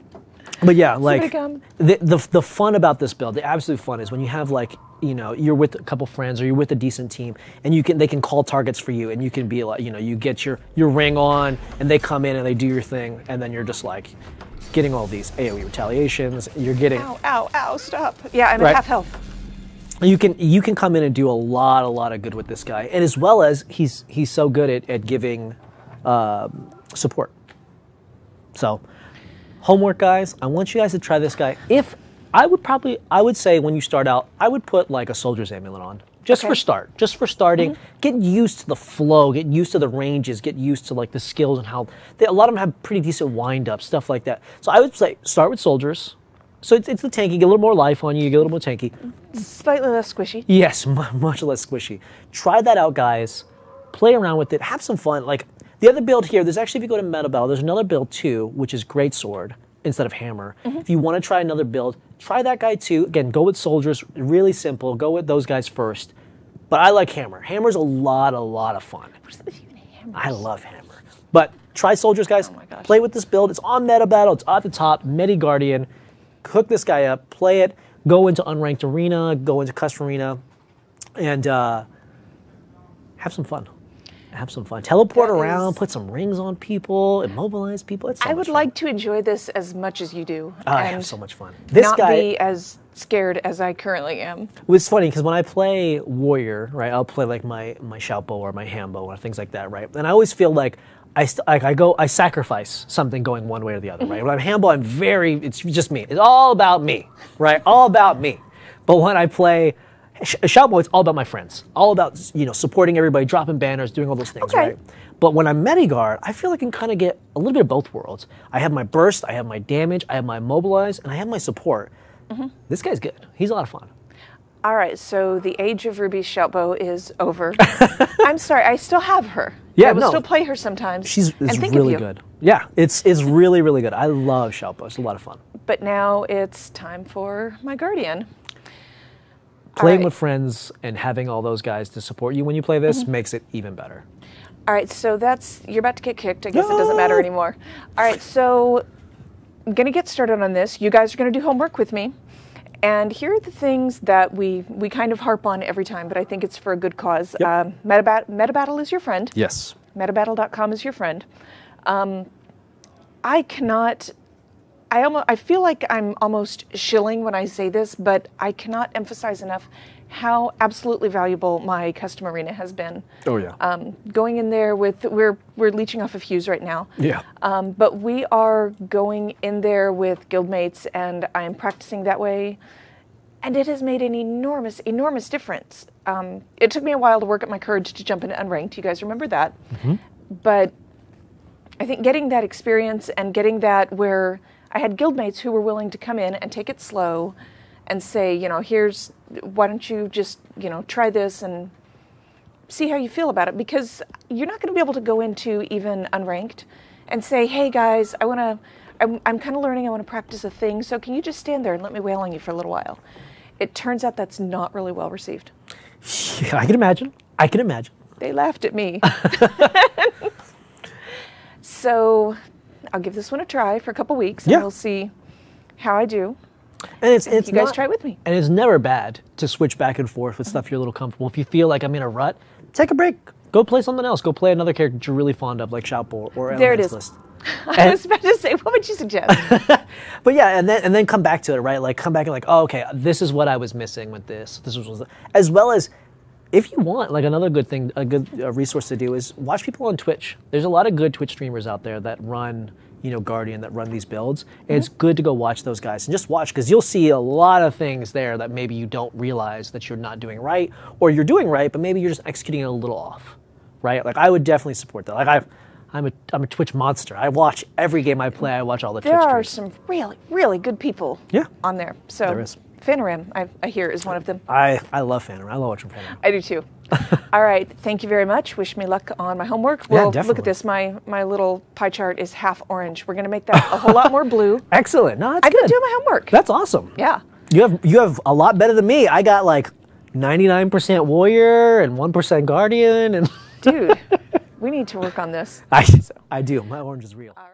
But yeah, like the fun about this build, the absolute fun is when you have like, you know, you're with a couple friends or you're with a decent team and they can call targets for you and you can be like, you know, you get your ring on and they come in and they do your thing and then you're just like getting all these AoE retaliations. You're getting ow, stop. Yeah, I'm at half health. You can come in and do a lot of good with this guy, and as well as he's so good at giving support. So, homework, guys. I want you guys to try this guy. I would say when you start out, I would put like a soldier's amulet on. Just for starting, get used to the flow, get used to the ranges, get used to like the skills and how a lot of them have pretty decent wind up, stuff like that. So I would say start with soldiers. So it's the tanky, get a little more life on you, get a little more tanky. Slightly less squishy. Yes, much less squishy. Try that out, guys. Play around with it, have some fun. Like the other build here, there's actually, if you go to Meta Battle, there's another build too, which is Greatsword instead of Hammer. If you want to try another build, try that guy too. Again, go with soldiers, really simple. Go with those guys first. But I like Hammer. Hammer's a lot of fun. I love Hammer. But try soldiers, guys. Oh my gosh. Play with this build. It's on Meta Battle. It's at the top. Medi Guardian. Hook this guy up. Play it. Go into Unranked Arena. Go into Custom Arena. And have some fun. Have some fun. Teleport That around, is- put some rings on people, immobilize people. It's so I much would fun. like to enjoy this as much as you do. I and have so much fun. This not guy be as scared as I currently am. was funny because when I play warrior, right, I'll play like my shout bow or my hand bow or things like that, right? And I always feel like I sacrifice something going one way or the other, right? When I'm hand bow, it's just me. It's all about me, right? All about me. But when I play shout bow, it's all about my friends. All about, supporting everybody, dropping banners, doing all those things, Okay. right? But when I'm Mediguard, I feel like I can kind of get a little bit of both worlds. I have my burst, I have my damage, I have my mobilize, and I have my support. This guy's good. He's a lot of fun. All right, so the age of Ruby's shoutbow is over. I'm sorry, I still have her. Yeah, I will no. still play her sometimes. She's and think of really you. good. Yeah, it's really, really good. I love shoutbow. It's a lot of fun. But now it's time for my guardian. Playing right. with friends and having all those guys to support you when you play this makes it even better. All right, so you're about to get kicked. I guess it doesn't matter anymore. All right, so I'm going to get started on this. You guys are going to do homework with me. And here are the things that we kind of harp on every time, but I think it's for a good cause. Yep. Metabattle is your friend. Yes. Metabattle.com is your friend. I feel like I'm almost shilling when I say this, but I cannot emphasize enough how absolutely valuable my custom arena has been. Oh yeah. Going in there we're leeching off of Hughes right now. Yeah. But we are going in there with guildmates, and I am practicing that way, and it has made an enormous, enormous difference. It took me a while to work up my courage to jump into unranked. You guys remember that? But I think getting that experience and getting that where I had guildmates who were willing to come in and take it slow and say, why don't you just, try this and see how you feel about it, because you're not going to be able to go into even unranked and say, hey guys, I'm kind of learning, I want to practice a thing, so can you just stand there and let me wail on you for a little while? It turns out that's not really well received. Yeah, I can imagine. They laughed at me. So I'll give this one a try for a couple weeks, and Yeah. we'll see how I do. And it's you guys not- try it with me. And it's never bad to switch back and forth with stuff you're a little comfortable. If you feel like I'm in a rut, take a break. Go play something else. Go play another character that you're really fond of, like Shoutbow or There it Element's is. List. I was about to say, what would you suggest? But yeah, and then come back to it, right? Like come back and like, oh, okay, this is what I was missing with this. This was as well as if you want, like another good thing, a good resource to do is watch people on Twitch. There's a lot of good Twitch streamers out there that run, Guardian, that run these builds. And it's good to go watch those guys and just watch, because you'll see a lot of things there that maybe you don't realize that you're not doing right, or you're doing right, but maybe you're just executing it a little off, right? Like I would definitely support that. Like I'm a Twitch monster. I watch every game I play. I watch all the There Twitch are streams. some really, really good people on there. So There is. Fanaram, I hear, is one of them. I love Phantom. I love watching Phantom. I do too. All right, thank you very much. Wish me luck on my homework. Yeah, Well, look definitely. at this. My little pie chart is half orange. We're going to make that a whole lot more blue. Excellent. No, that's I've good. been doing my homework. That's awesome. Yeah. You have a lot better than me. I got like 99% warrior and 1% guardian, and Dude, we need to work on this. I do. My orange is real. All right.